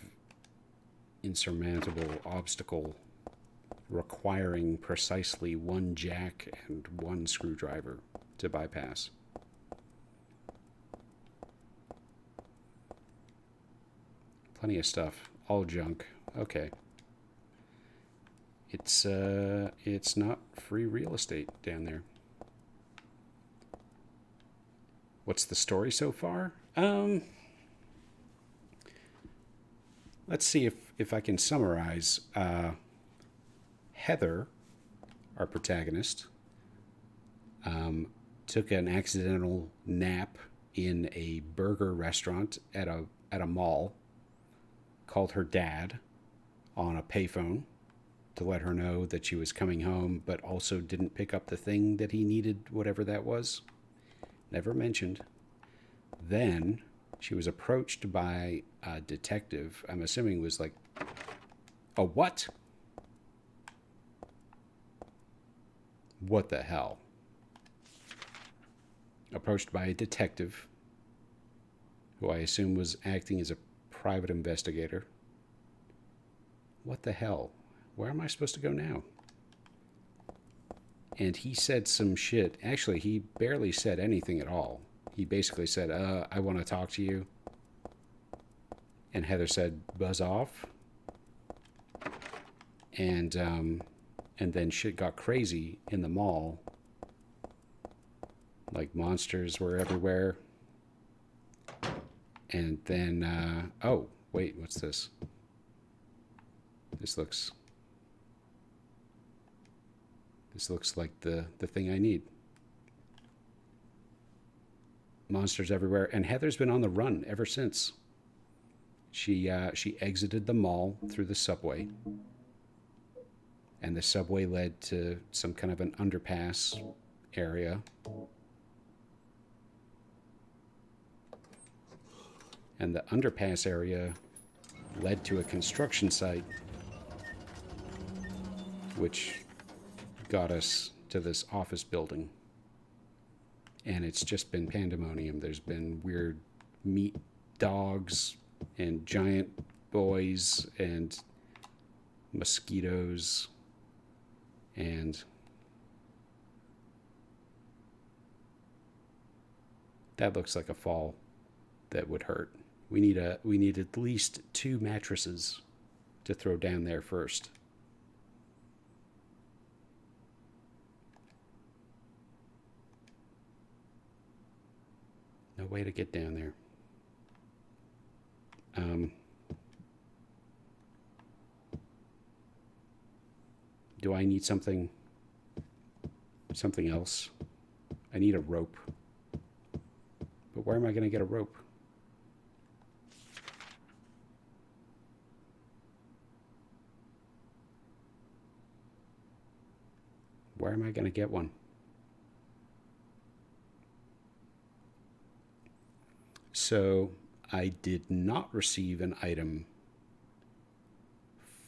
insurmountable obstacle requiring precisely one jack and one screwdriver to bypass. Plenty of stuff, all junk. Okay. It's not free real estate down there. What's the story so far? Let's see if I can summarize. Heather, our protagonist, took an accidental nap in a burger restaurant at a mall, called her dad on a payphone to let her know that she was coming home, but also didn't pick up the thing that he needed, whatever that was. Never mentioned. Then she was approached by a detective. I'm assuming it was like, a what? What the hell? Approached by a detective who I assume was acting as a private investigator. What the hell? Where am I supposed to go now? And he said some shit. Actually, he barely said anything at all. He basically said, I want to talk to you. And Heather said, buzz off. And then shit got crazy in the mall. Like monsters were everywhere. And then, oh, wait, what's this? This looks like the thing I need. Monsters everywhere. And Heather's been on the run ever since. She exited the mall through the subway. And the subway led to some kind of an underpass area. And the underpass area led to a construction site, which got us to this office building. And it's just been pandemonium. There's been weird meat dogs and giant boys and mosquitoes and that looks like a fall that would hurt. We need at least 2 mattresses to throw down there first. No way to get down there. Do I need something else? I need a rope. But where am I going to get a rope? Where am I going to get one? So I did not receive an item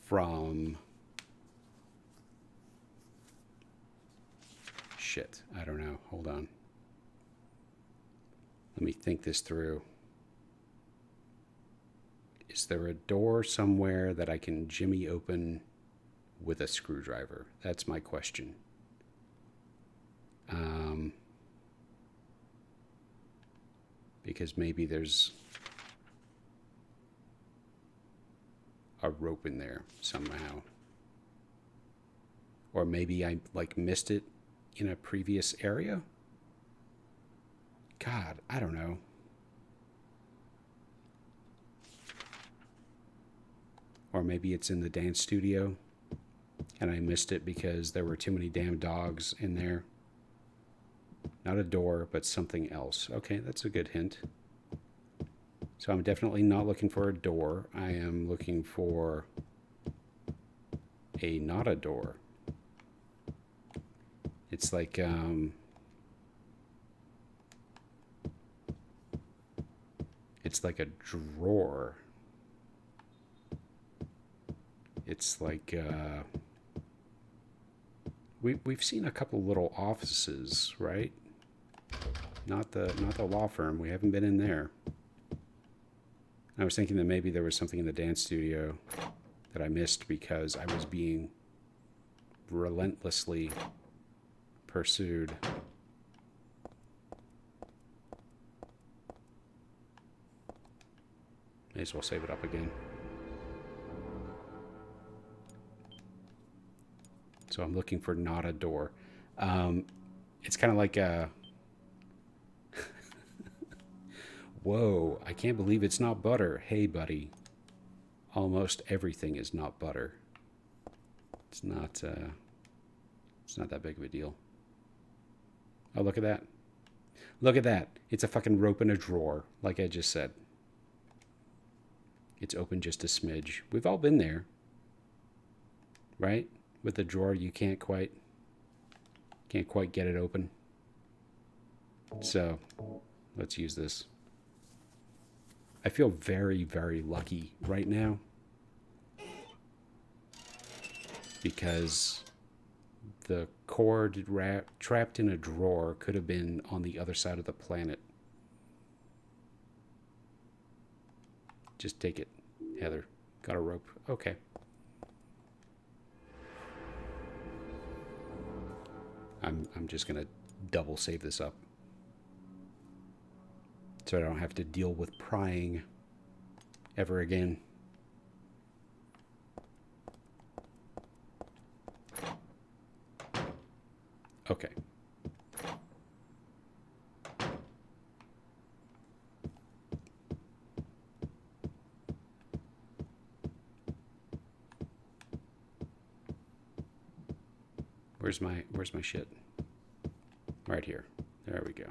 from... Shit, I don't know. Hold on. Let me think this through. Is there a door somewhere that I can jimmy open with a screwdriver? That's my question. Because maybe there's a rope in there somehow. Or maybe I missed it in a previous area? God, I don't know. Or maybe it's in the dance studio and I missed it because there were too many damn dogs in there. Not a door, but something else. Okay, that's a good hint. So I'm definitely not looking for a door. I am looking for not a door. It's like, it's like a drawer. It's like, we've seen a couple little offices, right? Not the law firm. We haven't been in there. I was thinking that maybe there was something in the dance studio that I missed because I was being relentlessly pursued. May as well save it up again. So I'm looking for not a door. It's kind of like a... Whoa, I can't believe it's not butter. Hey, buddy. Almost everything is not butter. It's not that big of a deal. Oh, look at that. Look at that. It's a fucking rope in a drawer, like I just said. It's open just a smidge. We've all been there. Right? With the drawer, you can't quite get it open. So, let's use this. I feel very, very lucky right now because the cord trapped in a drawer could have been on the other side of the planet. Just take it, Heather. Got a rope. Okay. I'm just gonna double save this up so I don't have to deal with prying ever again. Okay. Where's my shit? Right here. There we go.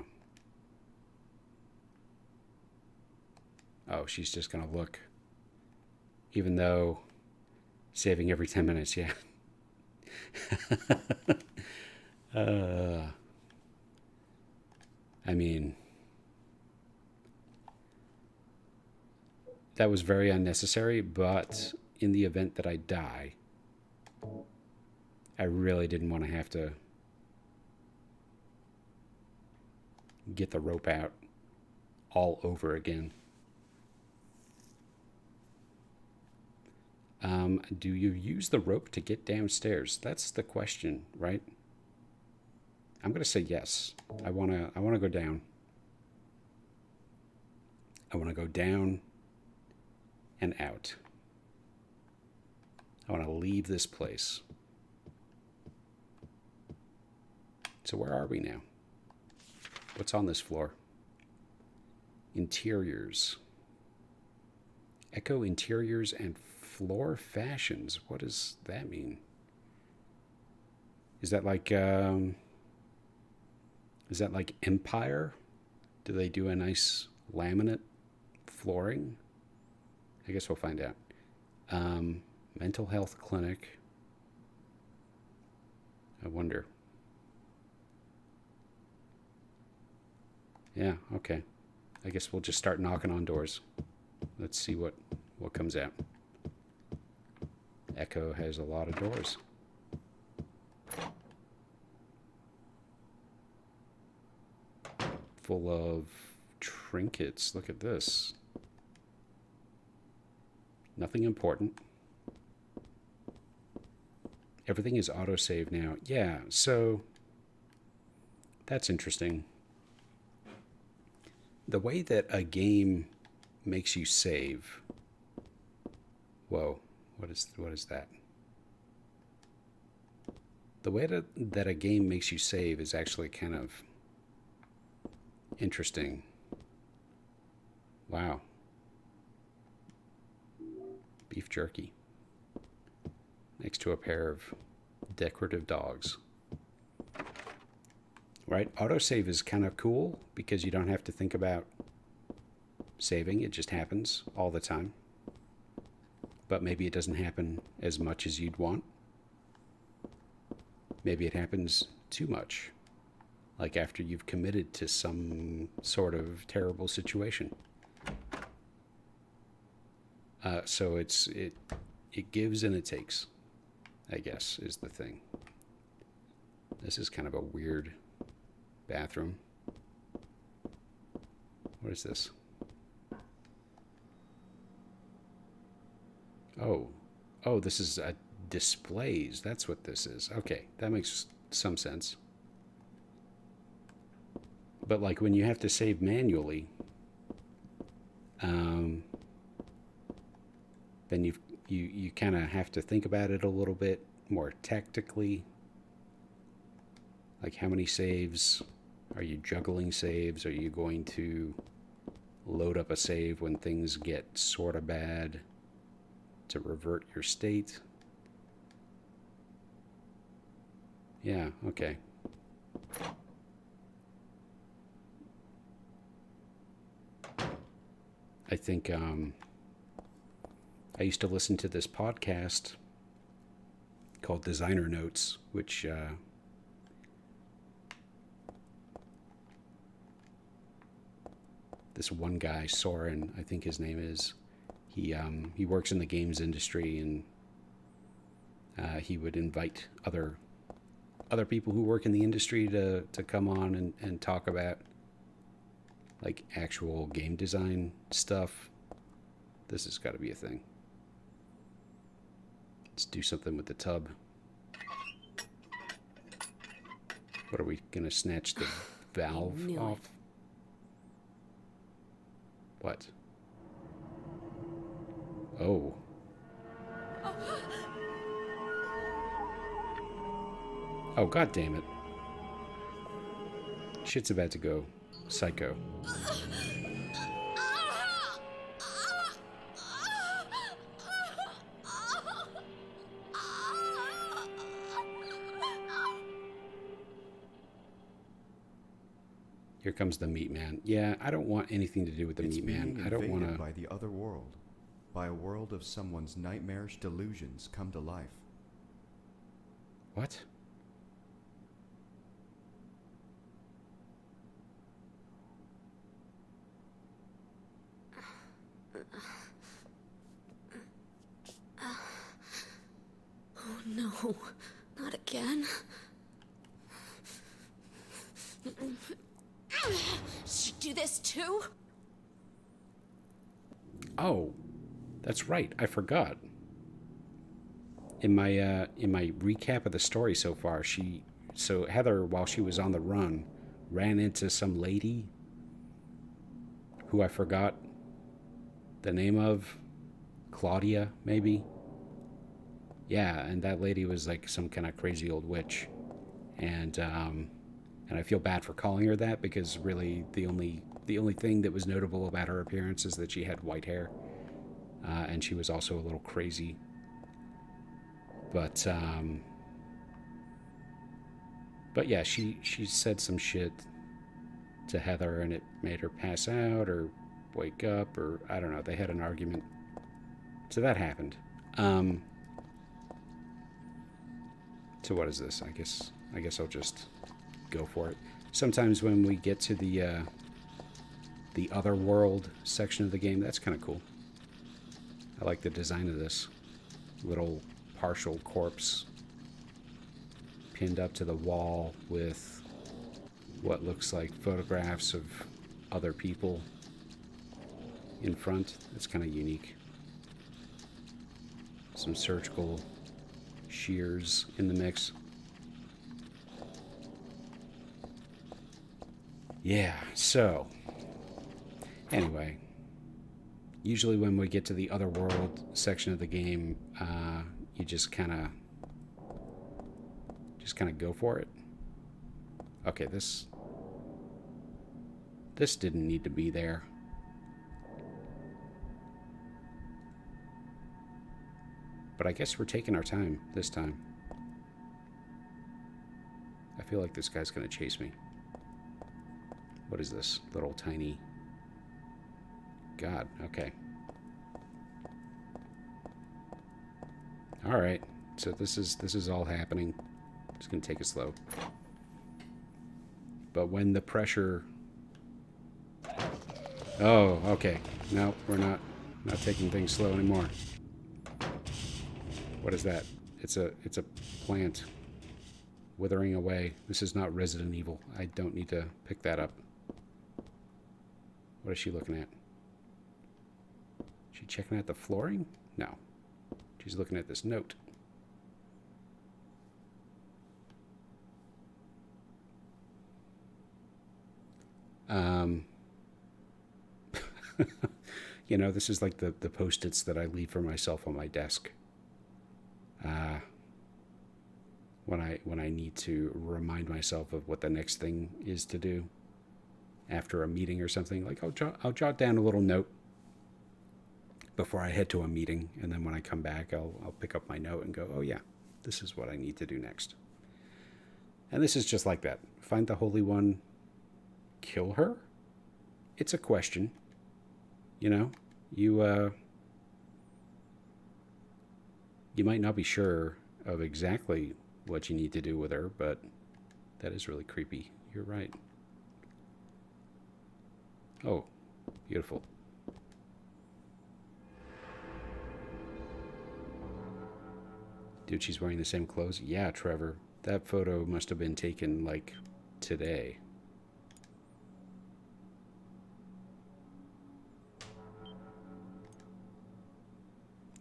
Oh, she's just gonna look. Even though saving every 10 minutes, yeah. I mean, that was very unnecessary, but in the event that I die, I really didn't want to have to get the rope out all over again. Do you use the rope to get downstairs? That's the question, right? I'm gonna say yes. I wanna go down. I wanna go down and out. I wanna leave this place. So where are we now? What's on this floor? Interiors. Echo interiors and floor fashions. What does that mean? Is that like Empire? Do they do a nice laminate flooring? I guess we'll find out. Mental health clinic. I wonder. Yeah, okay. I guess we'll just start knocking on doors. Let's see what comes out. Echo has a lot of doors. Full of trinkets. Look at this. Nothing important. Everything is autosave now. Yeah, so that's interesting. The way that a game makes you save. Whoa, what is that? The way that a game makes you save is actually kind of interesting. Wow. Beef jerky. Next to a pair of decorative dogs. Right? Autosave is kind of cool because you don't have to think about saving. It just happens all the time. But maybe it doesn't happen as much as you'd want. Maybe it happens too much. Like after you've committed to some sort of terrible situation. So it gives and it takes, I guess, is the thing. This is kind of a weird bathroom. What is this? Oh, this is displays. That's what this is. Okay, that makes some sense. But like when you have to save manually, then you kind of have to think about it a little bit more tactically. Like how many saves? Are you juggling saves? Are you going to load up a save when things get sort of bad to revert your state? Yeah, okay. I think I used to listen to this podcast called Designer Notes, which this one guy, Soren, I think his name is, he works in the games industry, and he would invite other people who work in the industry to come on and talk about like actual game design stuff. This has got to be a thing. Let's do something with the tub. What are we gonna snatch the valve off? What? Oh. Oh, god damn it. Shit's about to go psycho. Here comes the meat man. Yeah, I don't want anything to do with the meat man. I don't want to. By the other world, by a world of someone's nightmarish delusions come to life. What? Oh no, not again. Should do this too? Oh, that's right. I forgot. In my recap of the story so far, Heather, while she was on the run, ran into some lady who I forgot the name of. Claudia, maybe. Yeah, and that lady was like some kind of crazy old witch, and I feel bad for calling her that because really the only thing that was notable about her appearance is that she had white hair, and she was also a little crazy. But yeah, she said some shit to Heather, and it made her pass out or wake up, or I don't know. They had an argument, so that happened. So what is this? I guess I'll just go for it. Sometimes when we get to the the other world section of the game. That's kind of cool. I like the design of this little partial corpse pinned up to the wall with what looks like photographs of other people in front. It's kind of unique. Some surgical shears in the mix. Yeah, so anyway, usually when we get to the other world section of the game, you just kind of go for it. Okay, this didn't need to be there. But I guess we're taking our time this time. I feel like this guy's gonna chase me. What is this? Little tiny... God, okay. Alright, so this is all happening. Just gonna take it slow. But when the pressure... Oh, okay. No, we're not taking things slow anymore. What is that? It's a plant withering away. This is not Resident Evil. I don't need to pick that up. What is she looking at? Is she checking out the flooring? No. She's looking at this note. You know, this is like the Post-its that I leave for myself on my desk. When I need to remind myself of what the next thing is to do after a meeting or something, like I'll jot down a little note before I head to a meeting, and then when I come back, I'll pick up my note and go, oh yeah, this is what I need to do next. And this is just like that. Find the Holy One, kill her? It's a question. You know, you might not be sure of exactly what you need to do with her, but that is really creepy. You're right. Oh, beautiful. Dude, she's wearing the same clothes? Yeah, Trevor. That photo must have been taken, like, today.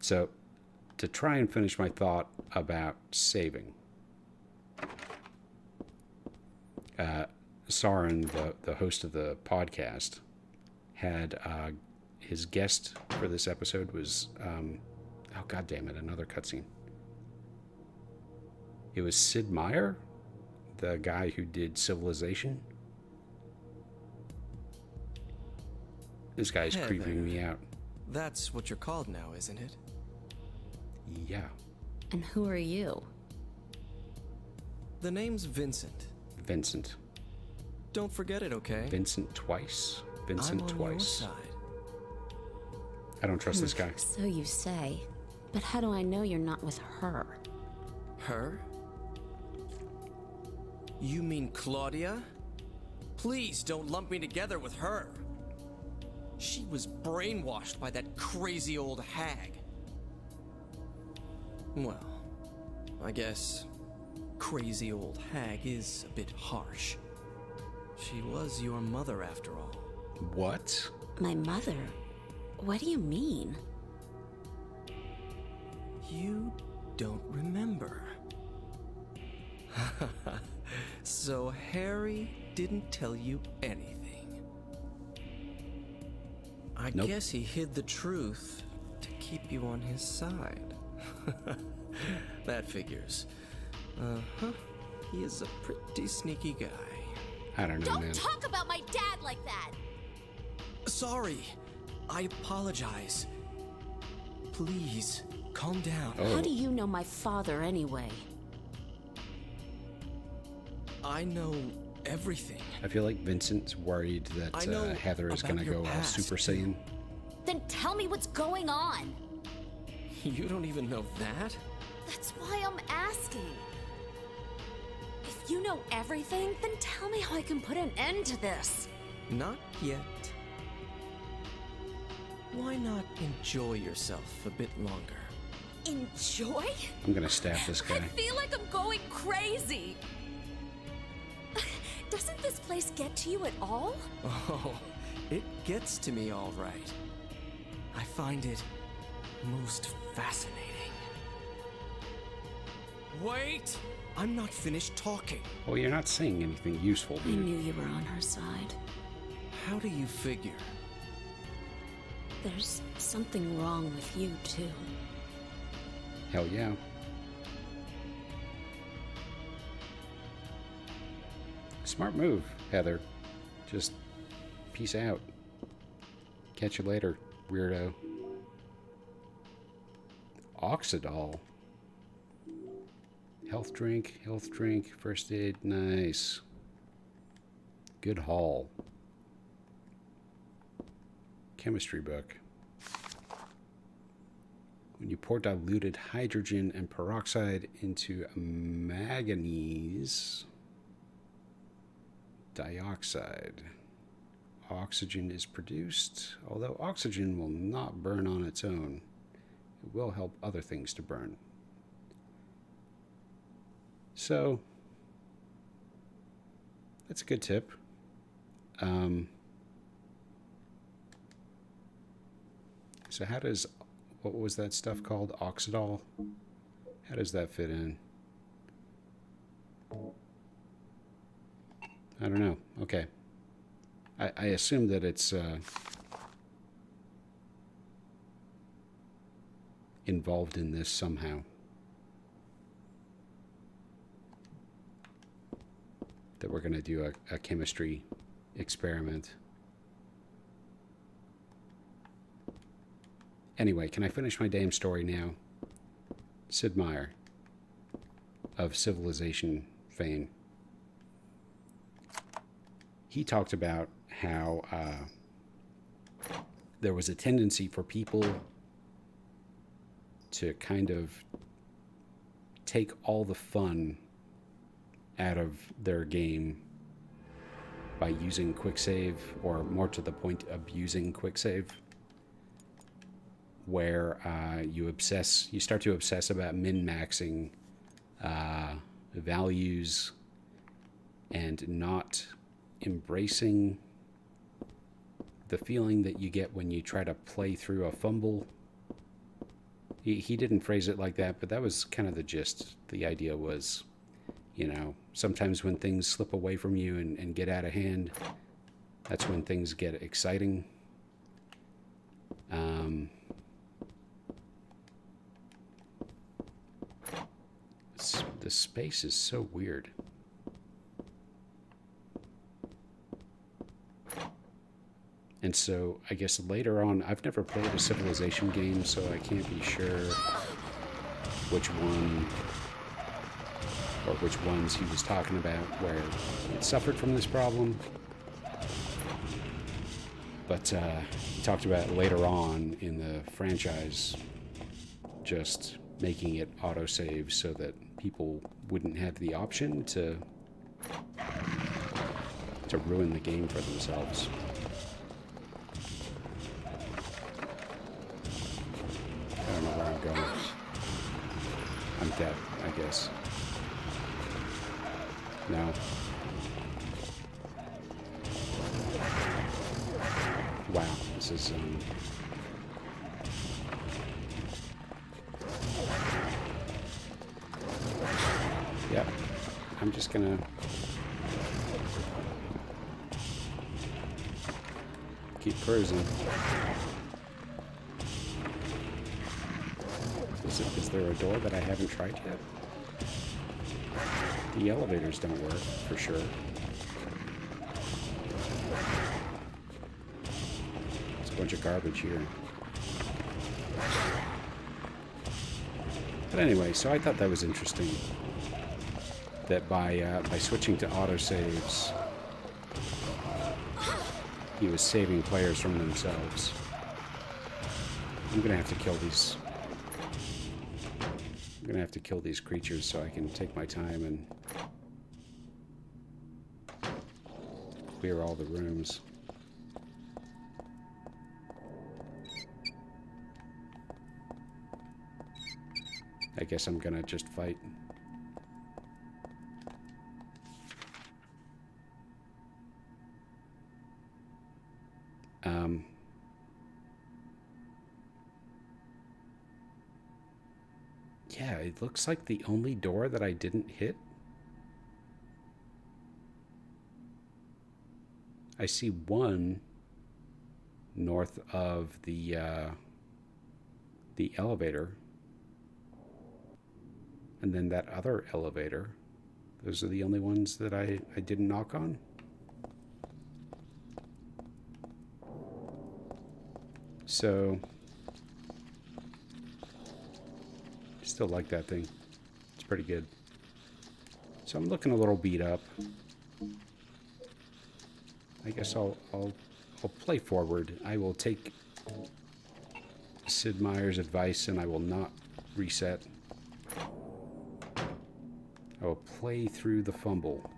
So, to try and finish my thought about saving. Soren, the host of the podcast, had his guest for this episode was, oh god damn it, another cutscene. It was Sid Meier, the guy who did Civilization. This guy's Hey creeping there. me out. That's what you're called now, isn't it? Yeah, And who are you? The name's Vincent. Vincent. Don't forget it, okay? Vincent twice. Vincent I'm on twice. your side. I don't trust this guy. So you say. But how do I know you're not with her? Her? You mean Claudia? Please don't lump me together with her. She was brainwashed by that crazy old hag. Well, I guess crazy old hag is a bit harsh. She was your mother after all. What? My mother? What do you mean? You don't remember. So Harry didn't tell you anything. I Nope. guess he hid the truth to keep you on his side. That figures. Uh-huh. He is a pretty sneaky guy. I don't know, man. Don't talk about my dad like that! Sorry. I apologize. Please, calm down. Oh. How do you know my father anyway? I know everything. I feel like Vincent's worried that I know Heather is about going to your go all past, Super too. Saiyan. Then tell me what's going on! You don't even know that? That's why I'm asking. If you know everything, then tell me how I can put an end to this. Not yet. why not enjoy yourself a bit longer? Enjoy? I'm gonna stab this I guy. feel like I'm going crazy. Doesn't this place get to you at all? Oh, it gets to me all right. I find it most fascinating. Wait! I'm not finished talking. Well, you're not saying anything useful, I dude. knew you were on her side. How do you figure? There's something wrong with you, too. Hell yeah. Smart move, Heather. Just peace out. Catch you later, weirdo. Oxidol. Health drink, first aid, nice. Good haul. Chemistry book. When you pour diluted hydrogen and peroxide into manganese dioxide, oxygen is produced. Although oxygen will not burn on its own, it will help other things to burn. So, that's a good tip. So how does, what was that stuff called? Oxidol? How does that fit in? I don't know. Okay. I assume that it's involved in this somehow. That we're going to do a chemistry experiment. Anyway, can I finish my damn story now? Sid Meier of Civilization fame. He talked about how there was a tendency for people to kind of take all the fun out of their game by using quick save, or more to the point, abusing quick save, where you start to obsess about min-maxing values and not embracing the feeling that you get when you try to play through a fumble. He didn't phrase it like that, but that was kind of the gist. The idea was, you know, sometimes when things slip away from you and get out of hand, that's when things get exciting. The space is so weird. And so I guess later on, I've never played a Civilization game, so I can't be sure which one or which ones he was talking about where it suffered from this problem. But he talked about later on in the franchise just making it autosave so that people wouldn't have the option to ruin the game for themselves. I don't know where I'm going. I'm dead, I guess. No. Wow, this is yep. I'm just gonna keep cruising. Is there a door that I haven't tried yet? The elevators don't work, for sure. There's a bunch of garbage here. But anyway, so I thought that was interesting. That by switching to autosaves, he was saving players from themselves. I'm gonna have to kill these. I'm gonna have to kill these creatures so I can take my time and clear all the rooms. I guess I'm gonna just fight. Yeah, it looks like the only door that I didn't hit. I see one north of the elevator, and then that other elevator. Those are the only ones that I didn't knock on. So, still like that thing. It's pretty good. So I'm looking a little beat up. I guess I'll play forward. I will take Sid Meier's advice and I will not reset. I will play through the fumble.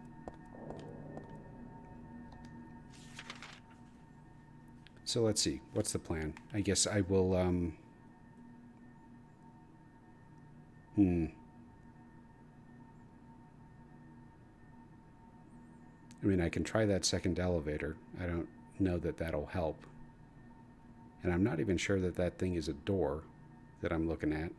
So let's see. What's the plan? I guess I will, I mean, I can try that second elevator. I don't know that that'll help. And I'm not even sure that that thing is a door that I'm looking at.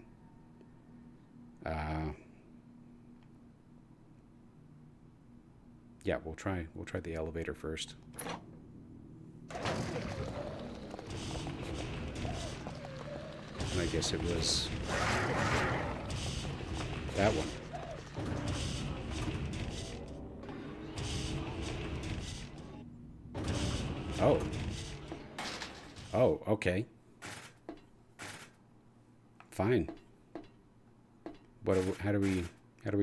Yeah, we'll try the elevator first. And I guess it was that one. Oh. Oh, okay. Fine. How do we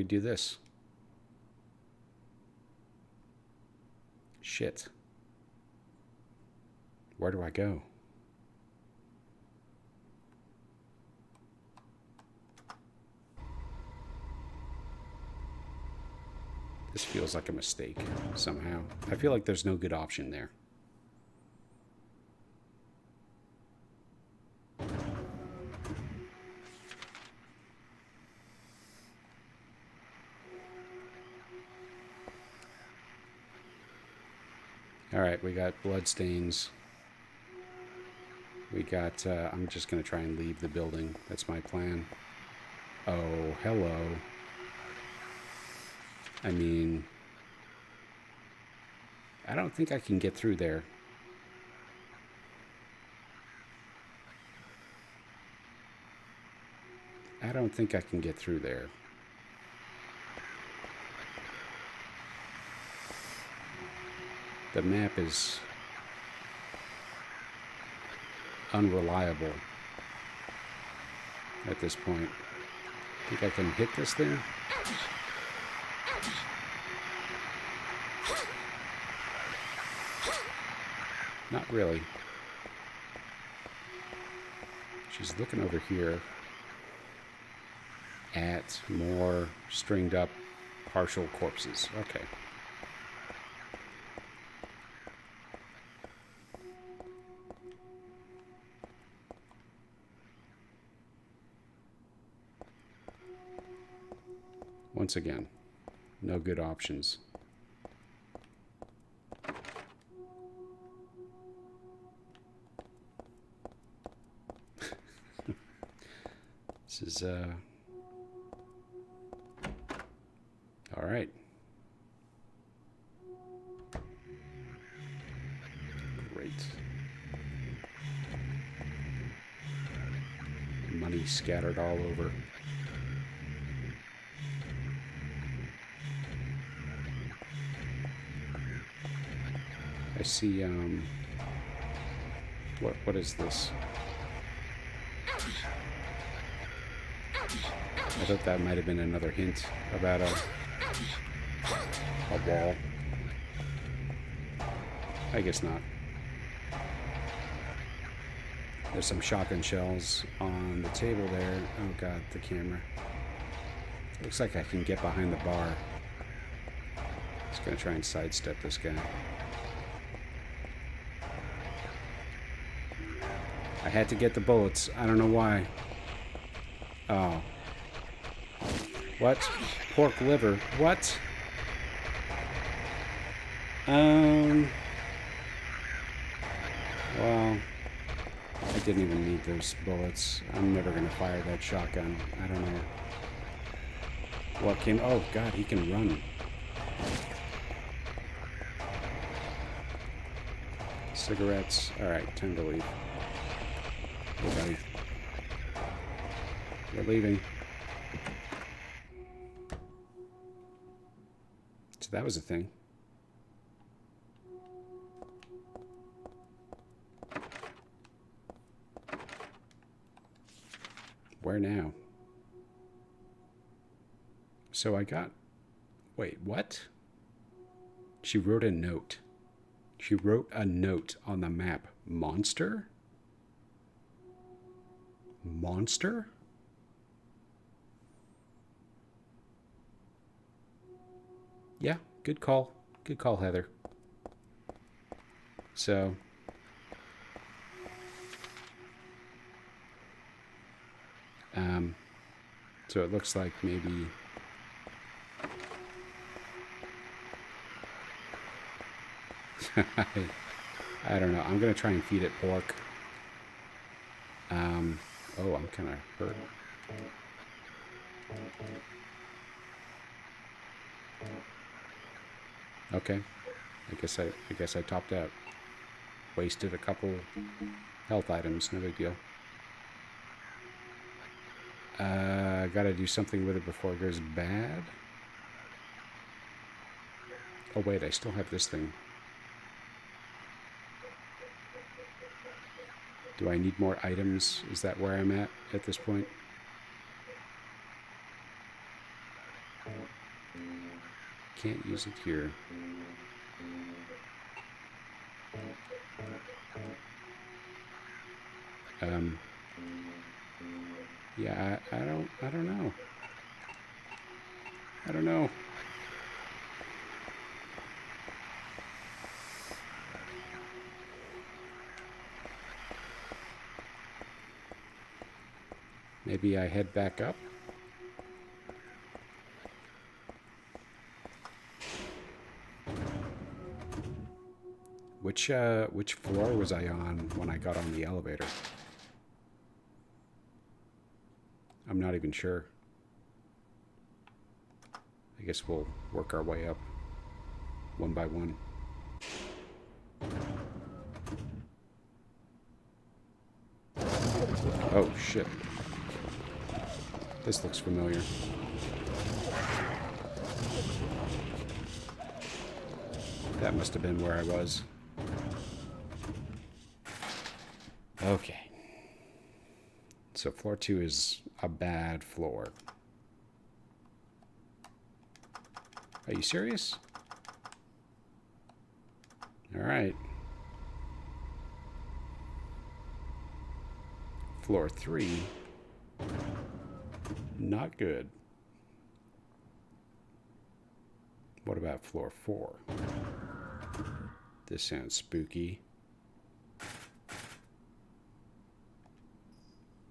do this? Shit. Where do I go? This feels like a mistake somehow. I feel like there's no good option there. Alright, we got bloodstains. We got, I'm just going to try and leave the building. That's my plan. Oh, hello. I mean, I don't think I can get through there. I don't think I can get through there. The map is unreliable at this point. Think I can hit this thing? Not really. She's looking over here at more stringed up partial corpses. Okay. Once again, no good options. This is, all right. Great. Money scattered all over. I see, what is this? I thought that might have been another hint about a wall. I guess not. There's some shotgun shells on the table there. Oh god, the camera. Looks like I can get behind the bar. Just gonna try and sidestep this guy. I had to get the bullets. I don't know why. Oh. What? Pork liver. What? Well, I didn't even need those bullets. I'm never gonna fire that shotgun. I don't know. What came... Oh, God, he can run. Cigarettes. Alright, time to leave. Hey, buddy. We're leaving. So that was a thing. Where now? So I got... Wait, what? She wrote a note. She wrote a note on the map. Monster? Monster? Yeah, good call. Good call, Heather. So... so it looks like maybe... I don't know. I'm going to try and feed it pork. Oh, I'm kind of hurt. Okay. I guess I topped out. Wasted a couple health items. No big deal. Gotta do something with it before it goes bad. Oh wait, I still have this thing. Do I need more items? Is that where I'm at this point? Can't use it here. Yeah, I don't know. I don't know. Maybe I head back up. Which floor was I on when I got on the elevator? I'm not even sure. I guess we'll work our way up one by one. Oh, shit. This looks familiar. That must have been where I was. Okay. So floor 2 is a bad floor. Are you serious? All right. Floor 3. Not good. What about floor 4? This sounds spooky.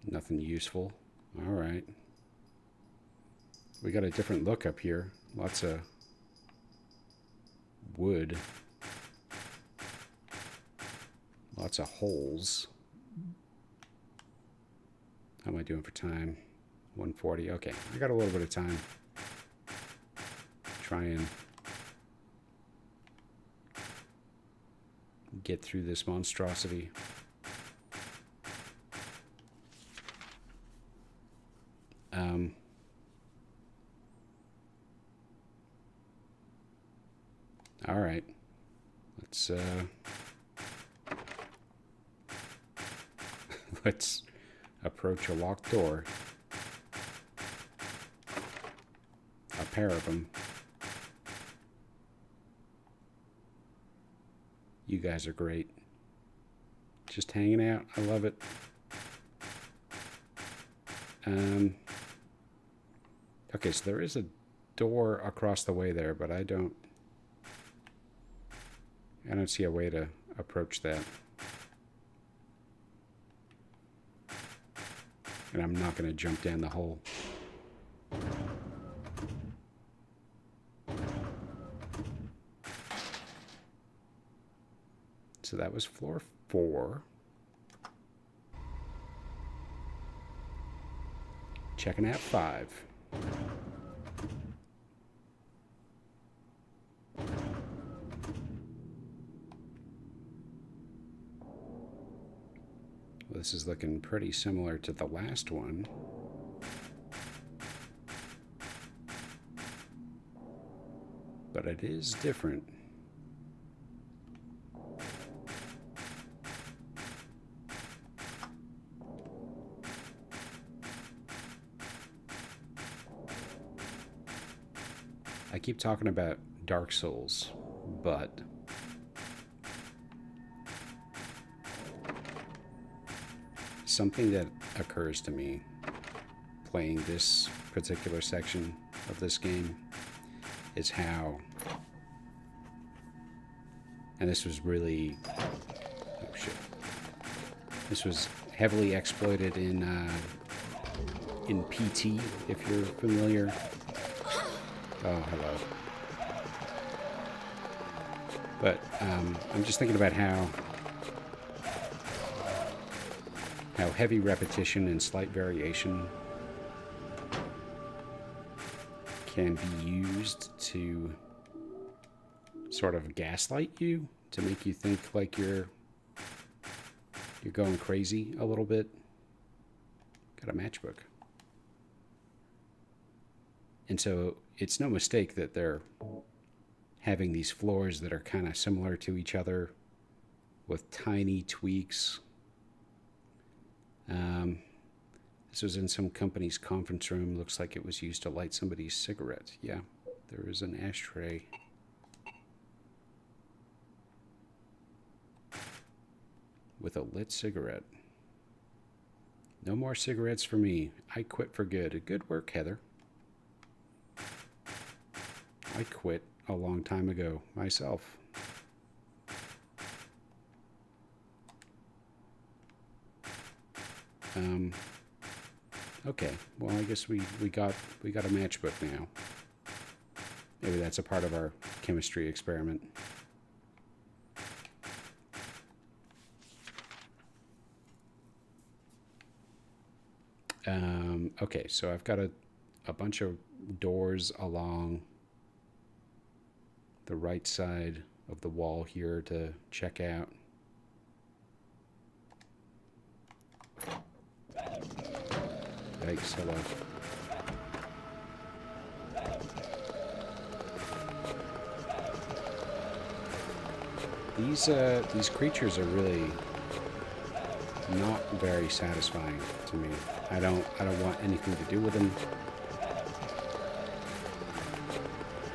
Nothing useful. All right. We got a different look up here. Lots of wood. Lots of holes. How am I doing for time? 140. Okay, I got a little bit of time. Try and get through this monstrosity. All right. Let's let's approach a locked door. A pair of them. You guys are great. Just hanging out. I love it. Okay, so there is a door across the way there, but I don't see a way to approach that. And I'm not going to jump down the hole. So that was floor 4. Checking out 5. Well, this is looking pretty similar to the last one. But it is different. I keep talking about Dark Souls, but something that occurs to me playing this particular section of this game is how, and this was really, oh shit, this was heavily exploited in PT, if you're familiar. Oh, hello. But I'm just thinking about how heavy repetition and slight variation can be used to sort of gaslight you, to make you think like you're going crazy a little bit. Got a matchbook. And so it's no mistake that they're having these floors that are kind of similar to each other with tiny tweaks. This was in some company's conference room. Looks like it was used to light somebody's cigarette. Yeah, there is an ashtray. With a lit cigarette. No more cigarettes for me. I quit for good. Good work, Heather. I quit a long time ago myself. Okay, well, I guess we got a matchbook now. Maybe that's a part of our chemistry experiment. Okay, so I've got a bunch of doors along the right side of the wall here to check out. Yikes, hello. These creatures are really not very satisfying to me. I don't want anything to do with them.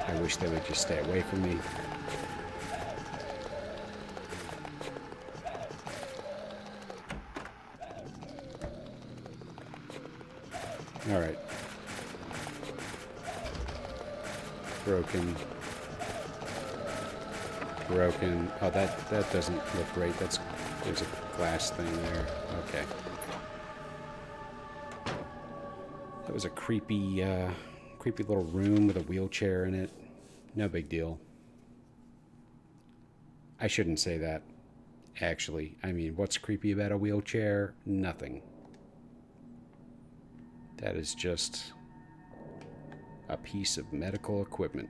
I wish they would just stay away from me. All right. Broken. Oh, that doesn't look great. There's a glass thing there. Okay. That was a creepy little room with a wheelchair in it. No big deal. I shouldn't say that, actually. I mean, what's creepy about a wheelchair? Nothing. That is just a piece of medical equipment.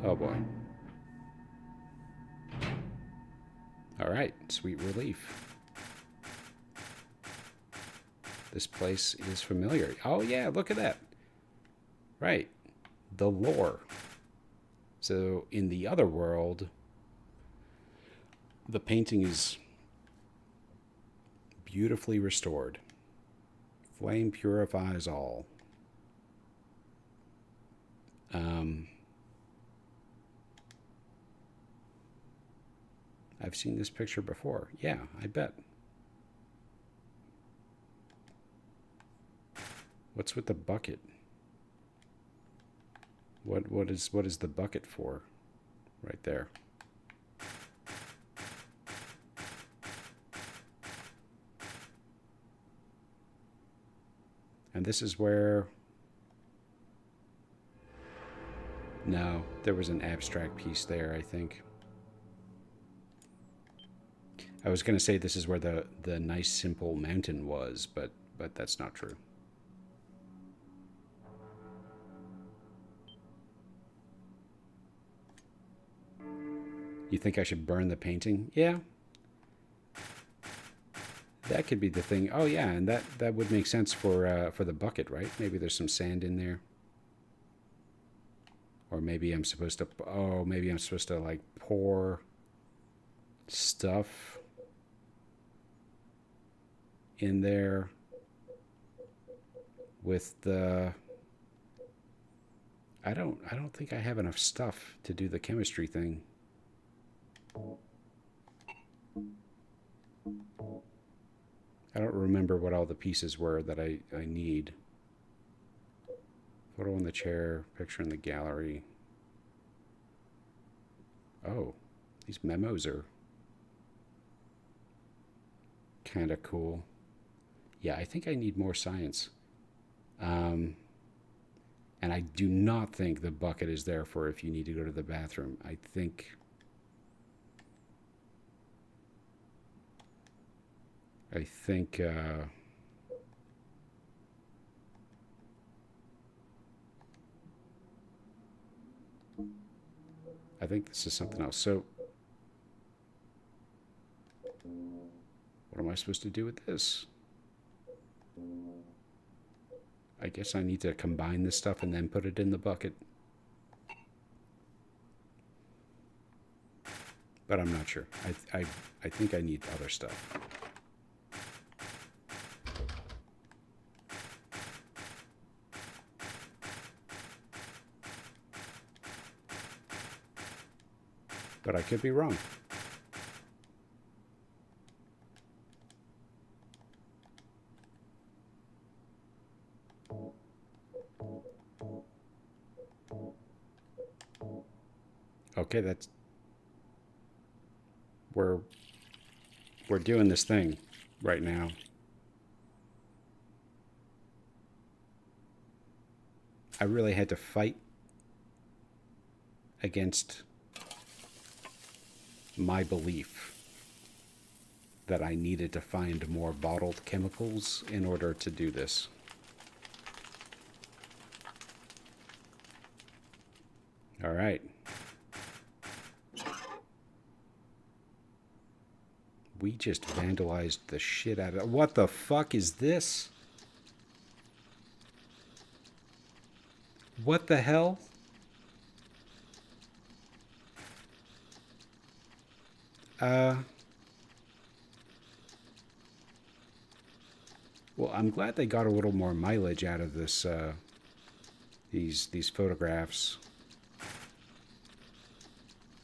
Oh boy. All right, sweet relief. This place is familiar. Oh yeah, look at that. Right, the lore. So in the other world, the painting is beautifully restored. Flame purifies all. I've seen this picture before. Yeah, I bet. What's with the bucket? What is the bucket for? Right there. And this is where No, there was an abstract piece there, I think. I was going to say this is where the nice simple mountain was, but that's not true. You think I should burn the painting? Yeah. That could be the thing. Oh yeah, and that would make sense for the bucket, right? Maybe there's some sand in there. Or maybe I'm supposed to, oh, maybe I'm supposed to like pour stuff in there with the, I don't think I have enough stuff to do the chemistry thing. I don't remember what all the pieces were that I need. Photo in the chair, picture in the gallery. Oh, these memos are kind of cool. Yeah, I think I need more science. And I do not think the bucket is there for if you need to go to the bathroom. I think this is something else. So what am I supposed to do with this? I guess I need to combine this stuff and then put it in the bucket. But I'm not sure. I think I need other stuff. But I could be wrong. Okay, that's... We're doing this thing right now. I really had to fight against my belief that I needed to find more bottled chemicals in order to do this. All right. We just vandalized the shit out of... What the fuck is this? What the hell? Well, I'm glad they got a little more mileage out of this, these photographs.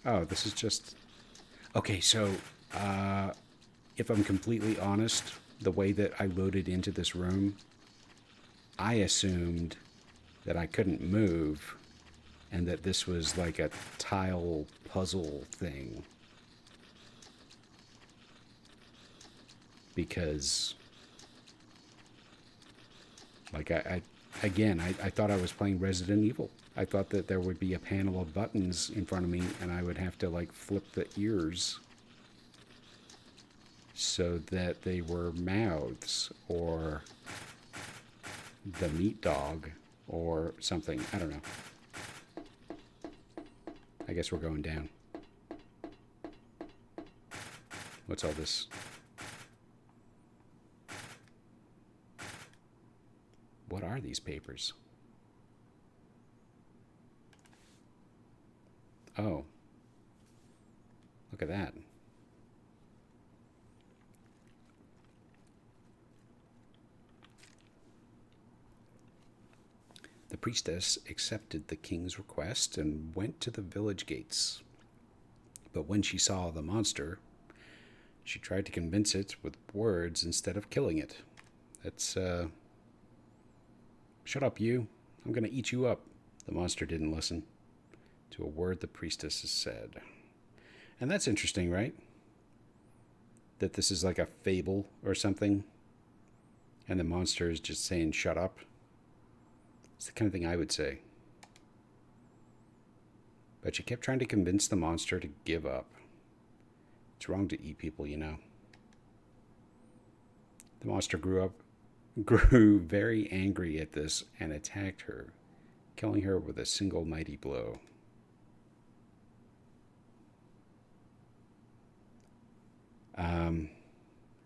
Oh, this is just... Okay, so, if I'm completely honest, the way that I loaded into this room, I assumed that I couldn't move and that this was like a tile puzzle thing. Because, like, I thought I was playing Resident Evil. I thought that there would be a panel of buttons in front of me and I would have to, like, flip the ears so that they were mouths or the meat dog or something. I don't know. I guess we're going down. What's all this? What are these papers? Oh. Look at that. The priestess accepted the king's request and went to the village gates. But when she saw the monster, she tried to convince it with words instead of killing it. That's, Shut up, you. I'm going to eat you up. The monster didn't listen to a word the priestess said. And that's interesting, right? That this is like a fable or something. And the monster is just saying, shut up. It's the kind of thing I would say. But she kept trying to convince the monster to give up. It's wrong to eat people, you know. The monster grew very angry at this and attacked her, killing her with a single mighty blow.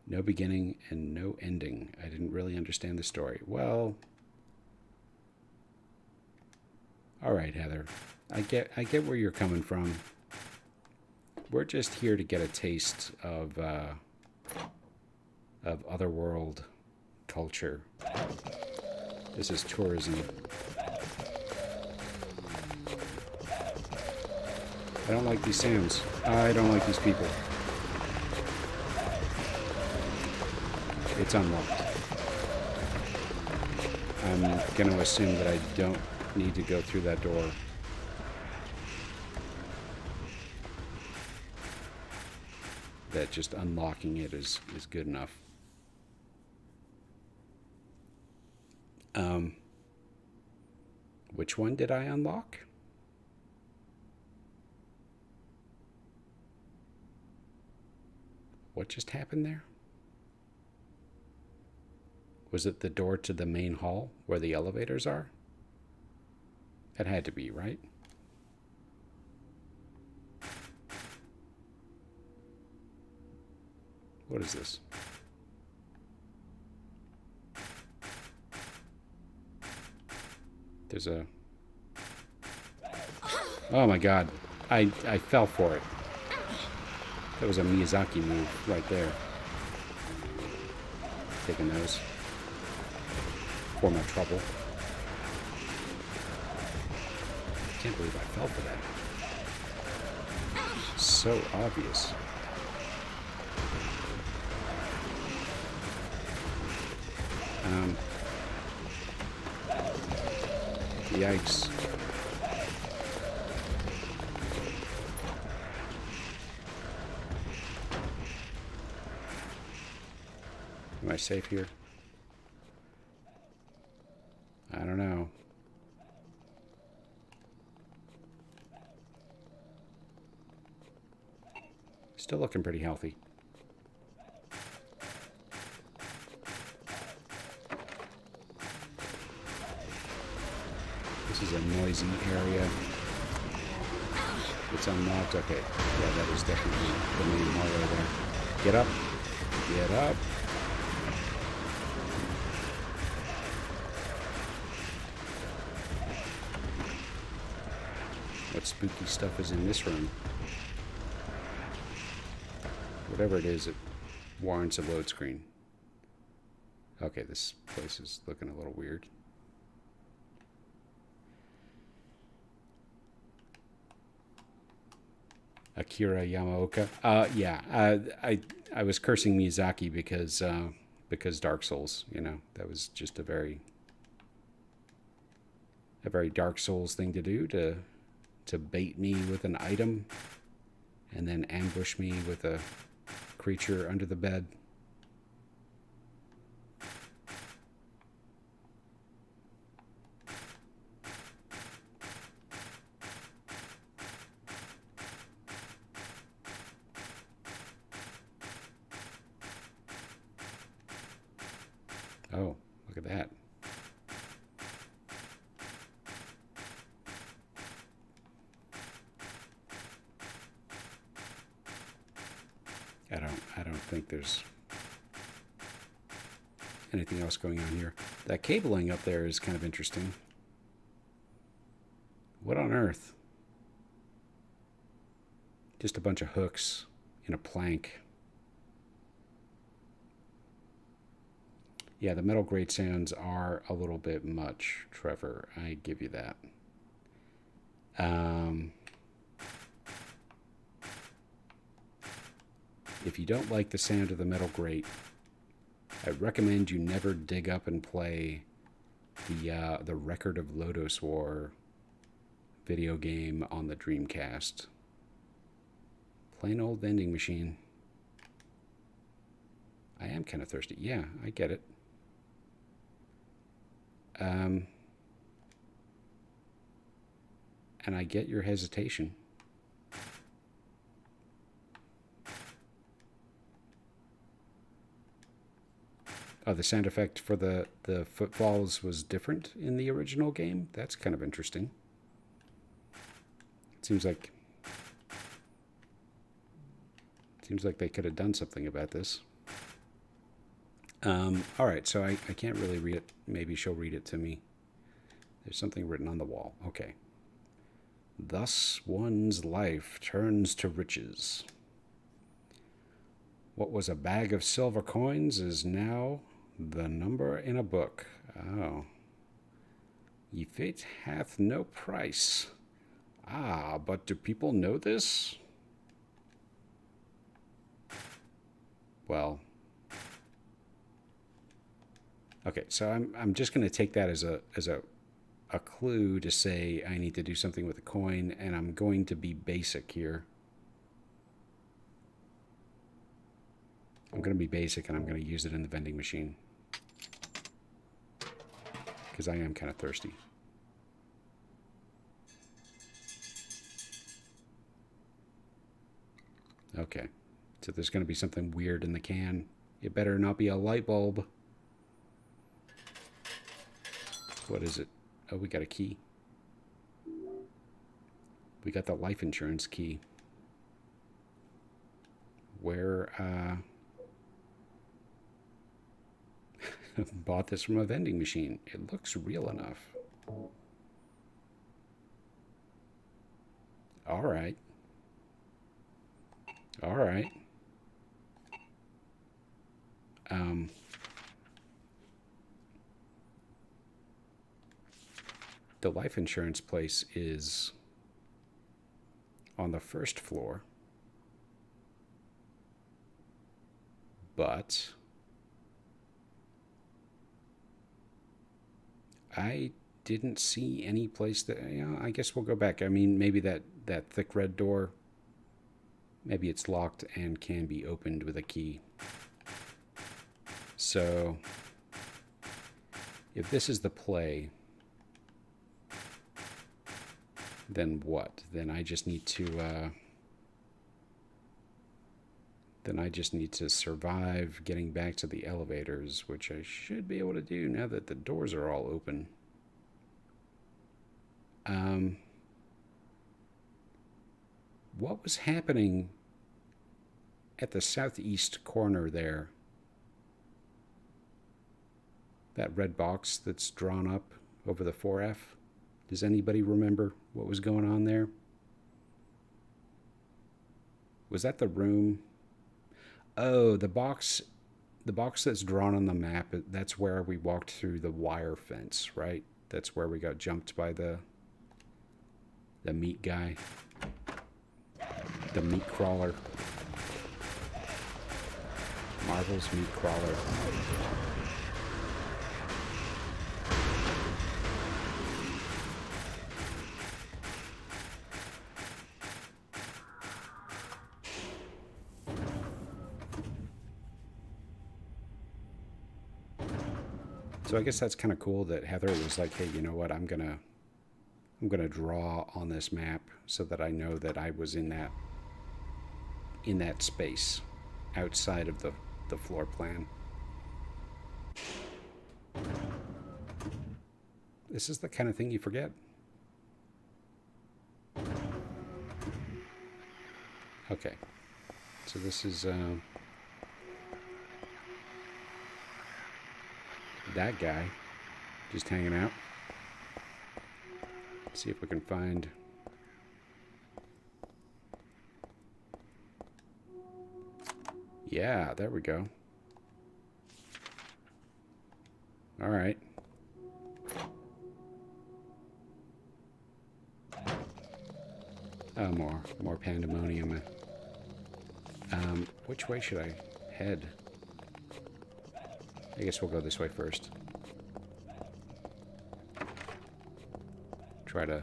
No beginning and no ending. I didn't really understand the story. Well, all right, Heather. I get where you're coming from. We're just here to get a taste of otherworld culture. This is tourism. I don't like these sounds. I don't like these people. It's unlocked. I'm going to assume that I don't need to go through that door. That just unlocking it is good enough. Which one did I unlock? What just happened there? Was it the door to the main hall where the elevators are? That had to be, right? What is this? There's a... Oh my god. I fell for it. That was a Miyazaki move right there. Taking those. For my trouble. Can't believe I fell for that. So obvious. Yikes. Am I safe here? I don't know. Still looking pretty healthy. This is a noisy area. It's unlocked. Okay. Yeah, that is definitely the main hallway there. Get up. Get up. What spooky stuff is in this room? Whatever it is, it warrants a load screen. Okay, this place is looking a little weird. Akira Yamaoka. Yeah, I was cursing Miyazaki because Dark Souls. You know, that was just a very Dark Souls thing to do, to bait me with an item and then ambush me with a creature under the bed. Oh, look at that. I don't think there's anything else going on here. That cabling up there is kind of interesting. What on earth? Just a bunch of hooks in a plank. Yeah, the metal grate sounds are a little bit much, Trevor. I give you that. If you don't like the sound of the metal grate, I recommend you never dig up and play the Record of Lodoss War video game on the Dreamcast. Plain old vending machine. I am kind of thirsty. Yeah, I get it. And I get your hesitation. Oh, the sound effect for the footfalls was different in the original game? That's kind of interesting. Seems like they could have done something about this. All right, so I can't really read it. Maybe she'll read it to me. There's something written on the wall. Okay. Thus one's life turns to riches. What was a bag of silver coins is now the number in a book. Oh. Ye fate hath no price. Ah, but do people know this? Well, okay, so I'm just going to take that as a clue to say I need to do something with the coin, and I'm going to be basic here. I'm going to be basic, and I'm going to use it in the vending machine because I am kind of thirsty. Okay, so there's going to be something weird in the can. It better not be a light bulb. What is it? Oh, we got a key. We got the life insurance key. Where, bought this from a vending machine. It looks real enough. All right. All right. The life insurance place is on the first floor, but I didn't see any place that, you know, I guess we'll go back. I mean, maybe that thick red door, maybe it's locked and can be opened with a key. So if this is the play, then what? Then I just need to survive getting back to the elevators, which I should be able to do now that the doors are all open. What was happening at the southeast corner there? That red box that's drawn up over the 4F? Does anybody remember what was going on there? Was that the room? Oh, the box that's drawn on the map, that's where we walked through the wire fence, right? That's where we got jumped by the meat guy. The meat crawler. Marvel's meat crawler. So I guess that's kind of cool that Heather was like, hey, you know what, I'm gonna draw on this map so that I know that I was in that space outside of the floor plan. This is the kind of thing you forget. Okay, so this is that guy just hanging out. See if we can find yeah, there we go. All right. Oh, more pandemonium. Which way should I head? I guess we'll go this way first. Try to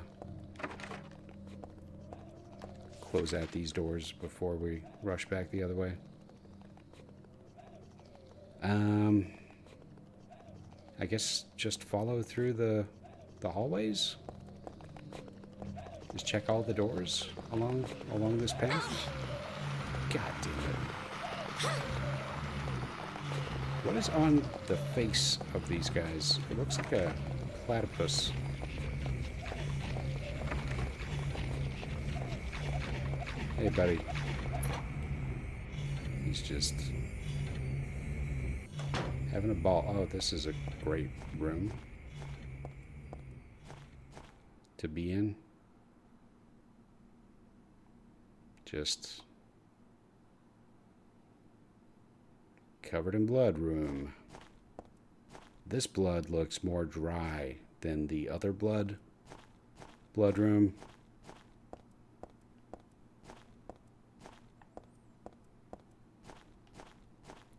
close out these doors before we rush back the other way. I guess just follow through the hallways. Just check all the doors along this path. God damn it. What is on the face of these guys? It looks like a platypus. Hey, buddy. He's just having a ball. Oh, this is a great room to be in. Just covered in blood room. This blood looks more dry than the other blood room.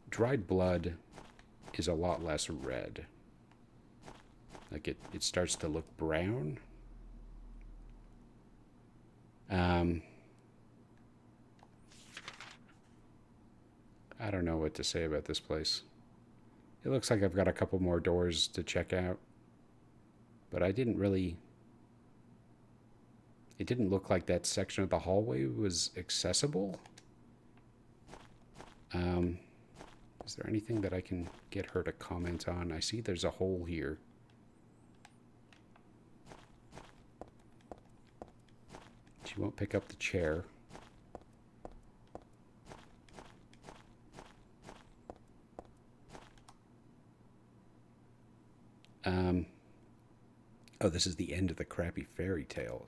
Dried blood is a lot less red. Like it starts to look brown. I don't know what to say about this place. It looks like I've got a couple more doors to check out, but it didn't look like that section of the hallway was accessible. Is there anything that I can get her to comment on? I see there's a hole here. She won't pick up the chair. Oh, this is the end of the crappy fairy tale.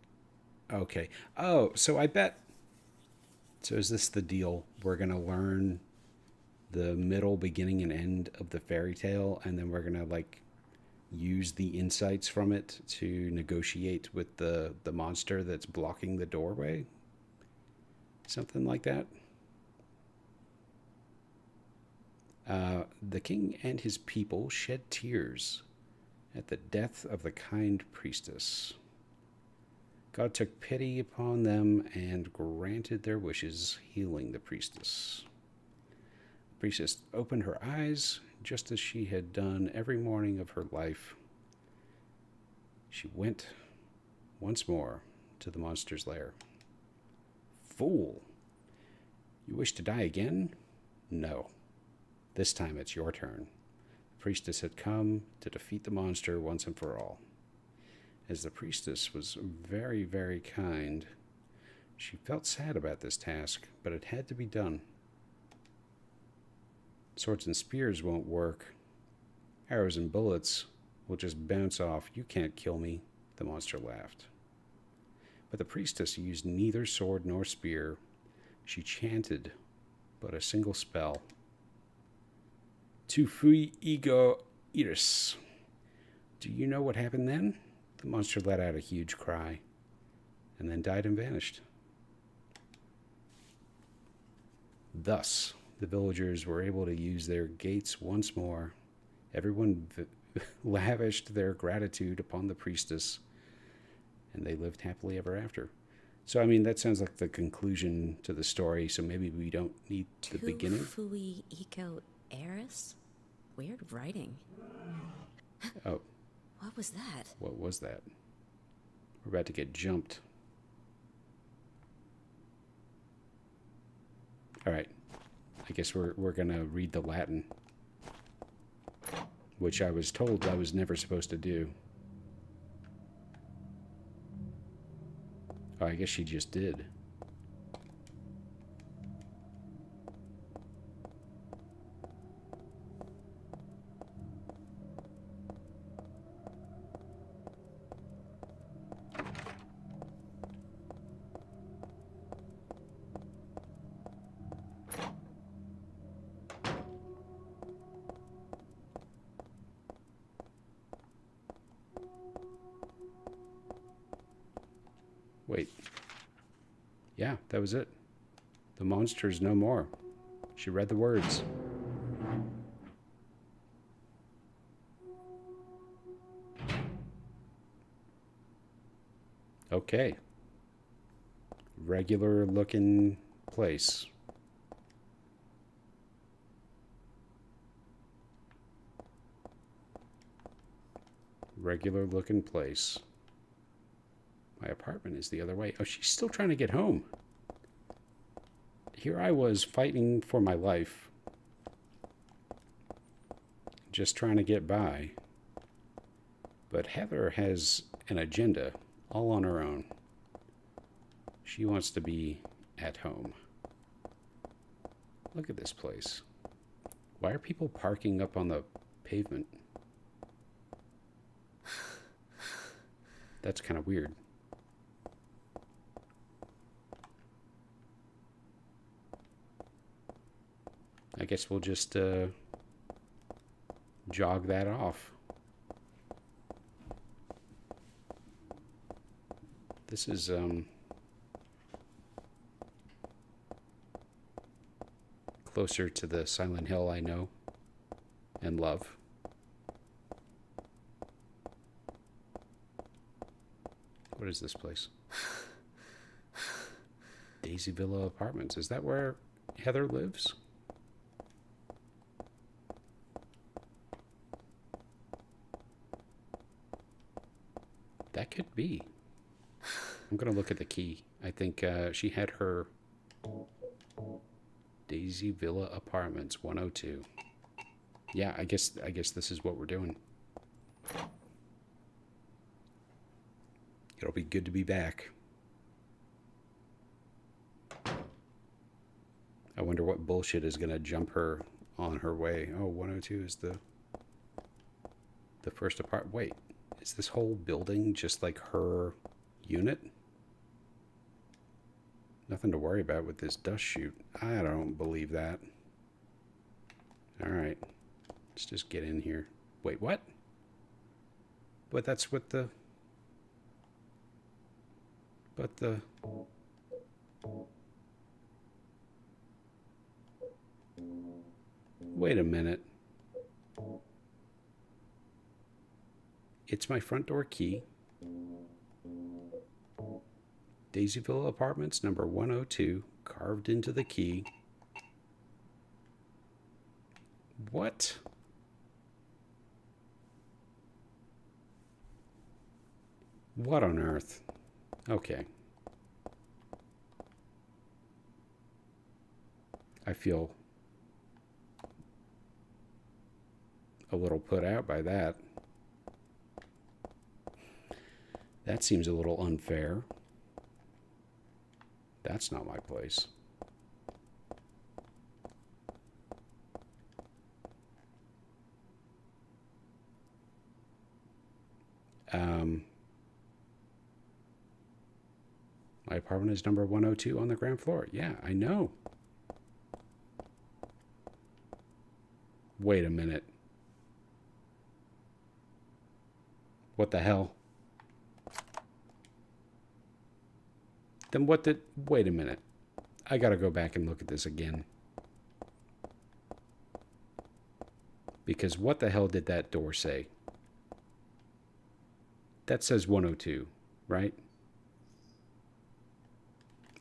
Okay. Oh, so I bet... So is this the deal? We're going to learn the middle, beginning, and end of the fairy tale, and then we're going to, like, use the insights from it to negotiate with the monster that's blocking the doorway? Something like that? The king and his people shed tears at the death of the kind priestess. God took pity upon them and granted their wishes, healing the priestess. The priestess opened her eyes, just as she had done every morning of her life. She went once more to the monster's lair. Fool! You wish to die again? No. This time it's your turn. The priestess had come to defeat the monster once and for all. As the priestess was very, very kind, she felt sad about this task, but it had to be done. Swords and spears won't work. Arrows and bullets will just bounce off. You can't kill me, the monster laughed. But the priestess used neither sword nor spear. She chanted but a single spell. Tu fui ego iris. Do you know what happened then? The monster let out a huge cry, and then died and vanished. Thus, the villagers were able to use their gates once more. Everyone lavished their gratitude upon the priestess, and they lived happily ever after. So, I mean, that sounds like the conclusion to the story, so maybe we don't need the beginning. Fui eco eris? Weird writing. Oh. What was that? What was that? We're about to get jumped. All right. I guess we're going to read the Latin, which I was told I was never supposed to do. Oh, I guess she just did. Wait. Yeah, that was it. The monster's no more. She read the words. Okay. Regular looking place. Regular looking place. My apartment is the other way. Oh, she's still trying to get home. Here I was fighting for my life. Just trying to get by. But Heather has an agenda all on her own. She wants to be at home. Look at this place. Why are people parking up on the pavement? That's kind of weird. I guess we'll just jog that off. This is closer to the Silent Hill I know and love. What is this place? Daisy Villa Apartments. Is that where Heather lives? That could be. I'm going to look at the key. I think she had her Daisy Villa Apartments 102. Yeah, I guess this is what we're doing. It'll be good to be back. I wonder what bullshit is going to jump her on her way. Oh, 102 is the first apartment. Wait, is this whole building just like her unit? Nothing to worry about with this dust chute. I don't believe that. All right, let's just get in here. Wait, what? But that's what the... But the... Wait a minute. It's my front door key. Daisy Villa Apartments, number 102, carved into the key. What? What on earth? Okay. I feel a little put out by that. That seems a little unfair. That's not my place. My apartment is number 102 on the ground floor. Yeah, I know. Wait a minute. What the hell? Then what did... Wait a minute. I gotta go back and look at this again. Because what the hell did that door say? That says 102, right?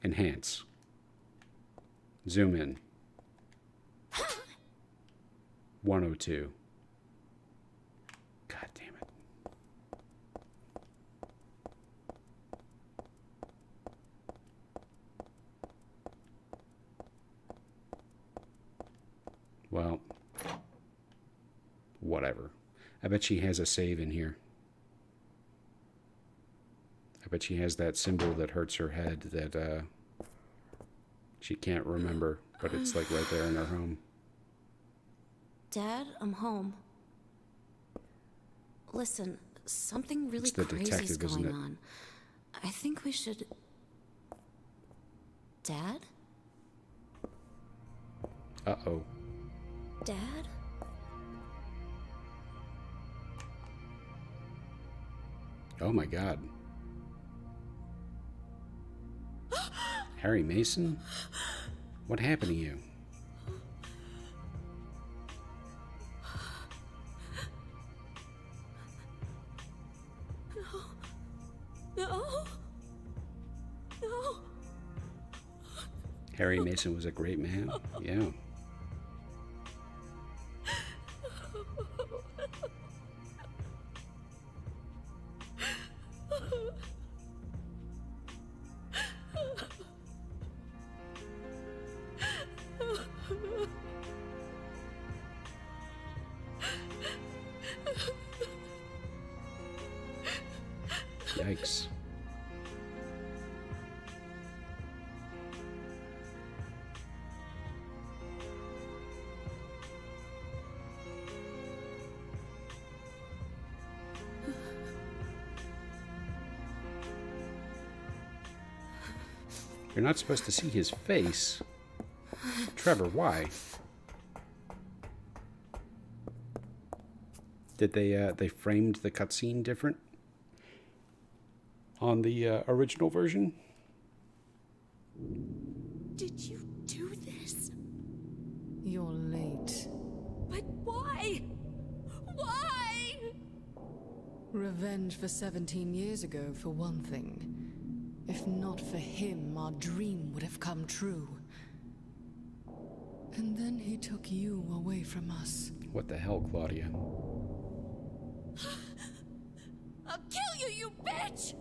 Enhance. Zoom in. 102. God damn it. Well, whatever. I bet she has a save in here. I bet she has that symbol that hurts her head that she can't remember, but it's like right there in her home. Dad, I'm home. Listen, something really It's the crazy is detective, isn't going it? on. I think we should... Dad? Uh-oh. Dad? Oh my God. Harry Mason? What happened to you? No. No. Harry Mason was a great man. Yeah. You're not supposed to see his face. Trevor, why? Did they framed the cutscene different on the original version? Did you do this? You're late. But why? Why? Revenge for 17 years ago, for one thing. If not for him, our dream would have come true. And then he took you away from us. What the hell, Claudia? I'll kill you, you bitch!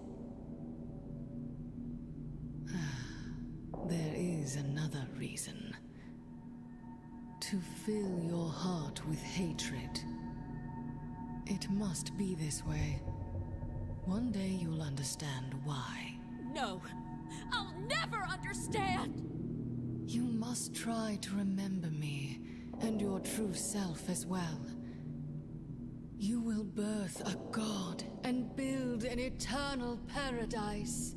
There is another reason. To fill your heart with hatred. It must be this way. One day you'll understand why. No, I'll never understand! You must try to remember me, and your true self as well. You will birth a god and build an eternal paradise.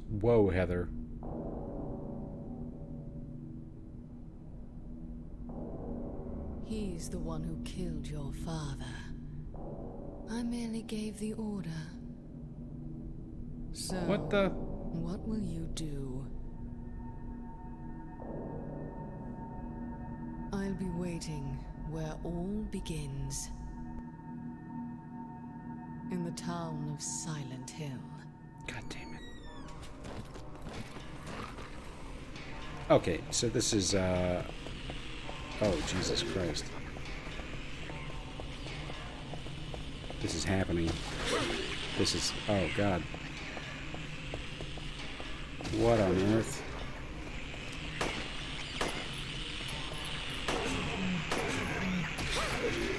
Whoa, Heather. He's the one who killed your father. I merely gave the order. So, What the? what will you do? I'll be waiting where all begins. In the town of Silent Hill. God damn it. Okay, so this is, oh, Jesus Christ. This is happening. This is, oh, God. What on earth?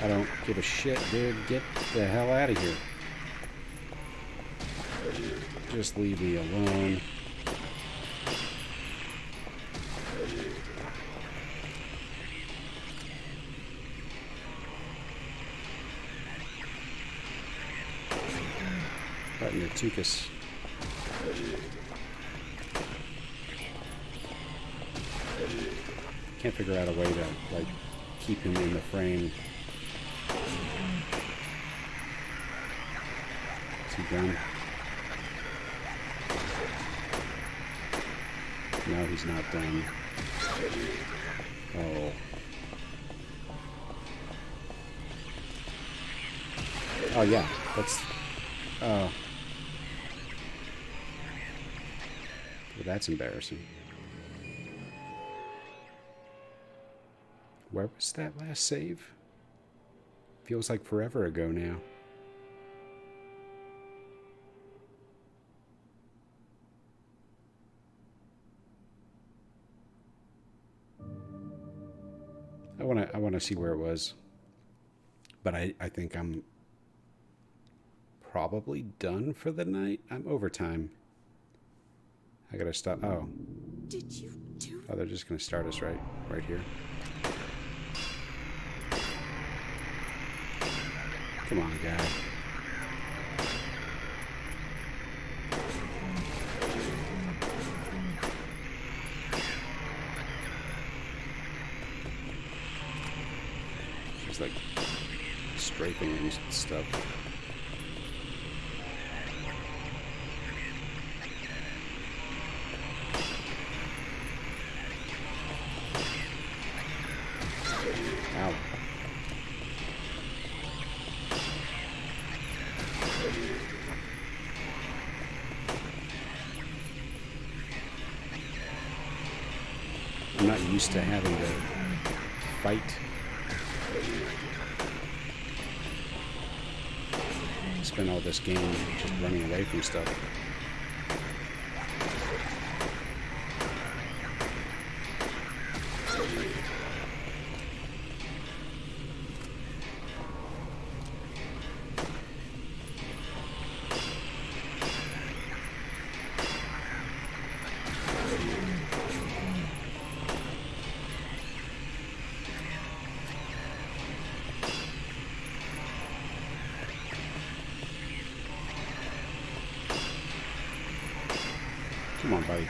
I don't give a shit, dude. Get the hell out of here. Just leave me alone. Right in your tuchus. Can't figure out a way to, like, keep him in the frame. Is he done? No, he's not done. Oh. Oh, yeah. That's... Oh. Well, that's embarrassing. Where was that last save? Feels like forever ago now. I want to see where it was. But I think I'm probably done for the night. I'm overtime. I gotta stop. Oh. Did you do Oh, they're just gonna start us right here. Come on, guy. She's like strafing and stuff. Ow. I'm not used to having to fight. Spend all this game just running away from stuff. Come on, buddy.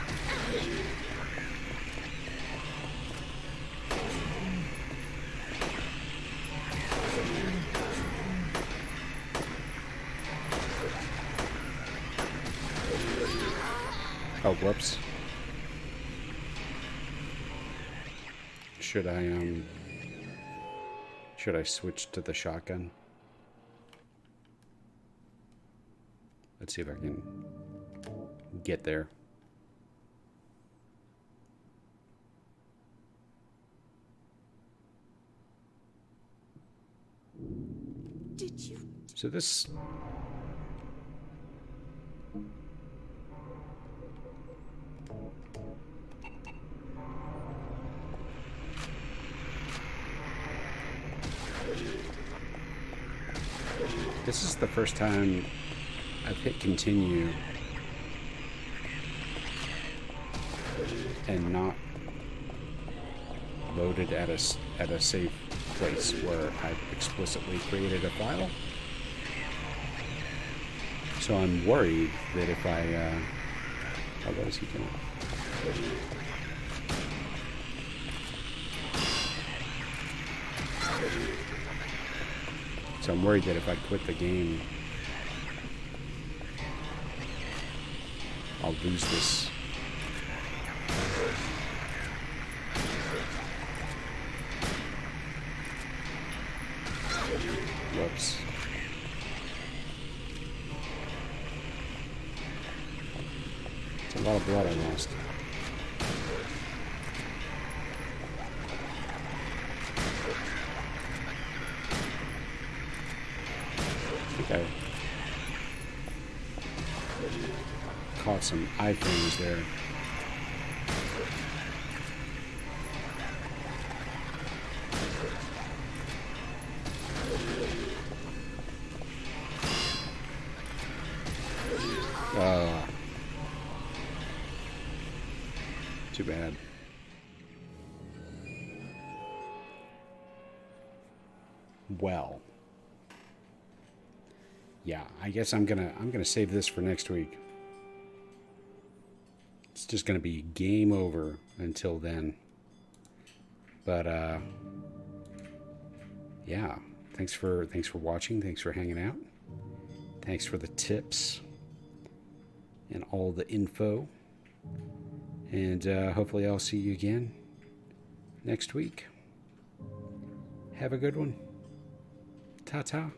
Oh, whoops. Should I switch to the shotgun? Let's see if I can get there. Did you? So this... This is the first time I've hit continue and not loaded at a safe place where I've explicitly created a file. So I'm worried that if I oh, what is he doing? So I'm worried that if I quit the game, I'll lose this. Whoops. It's a lot of blood I lost. I caught some iframes there. Too bad. Well. Yeah, I guess I'm gonna save this for next week. It's just gonna be game over until then. But yeah, thanks for watching, thanks for hanging out. Thanks for the tips and all the info. And hopefully I'll see you again next week. Have a good one. Ta-ta.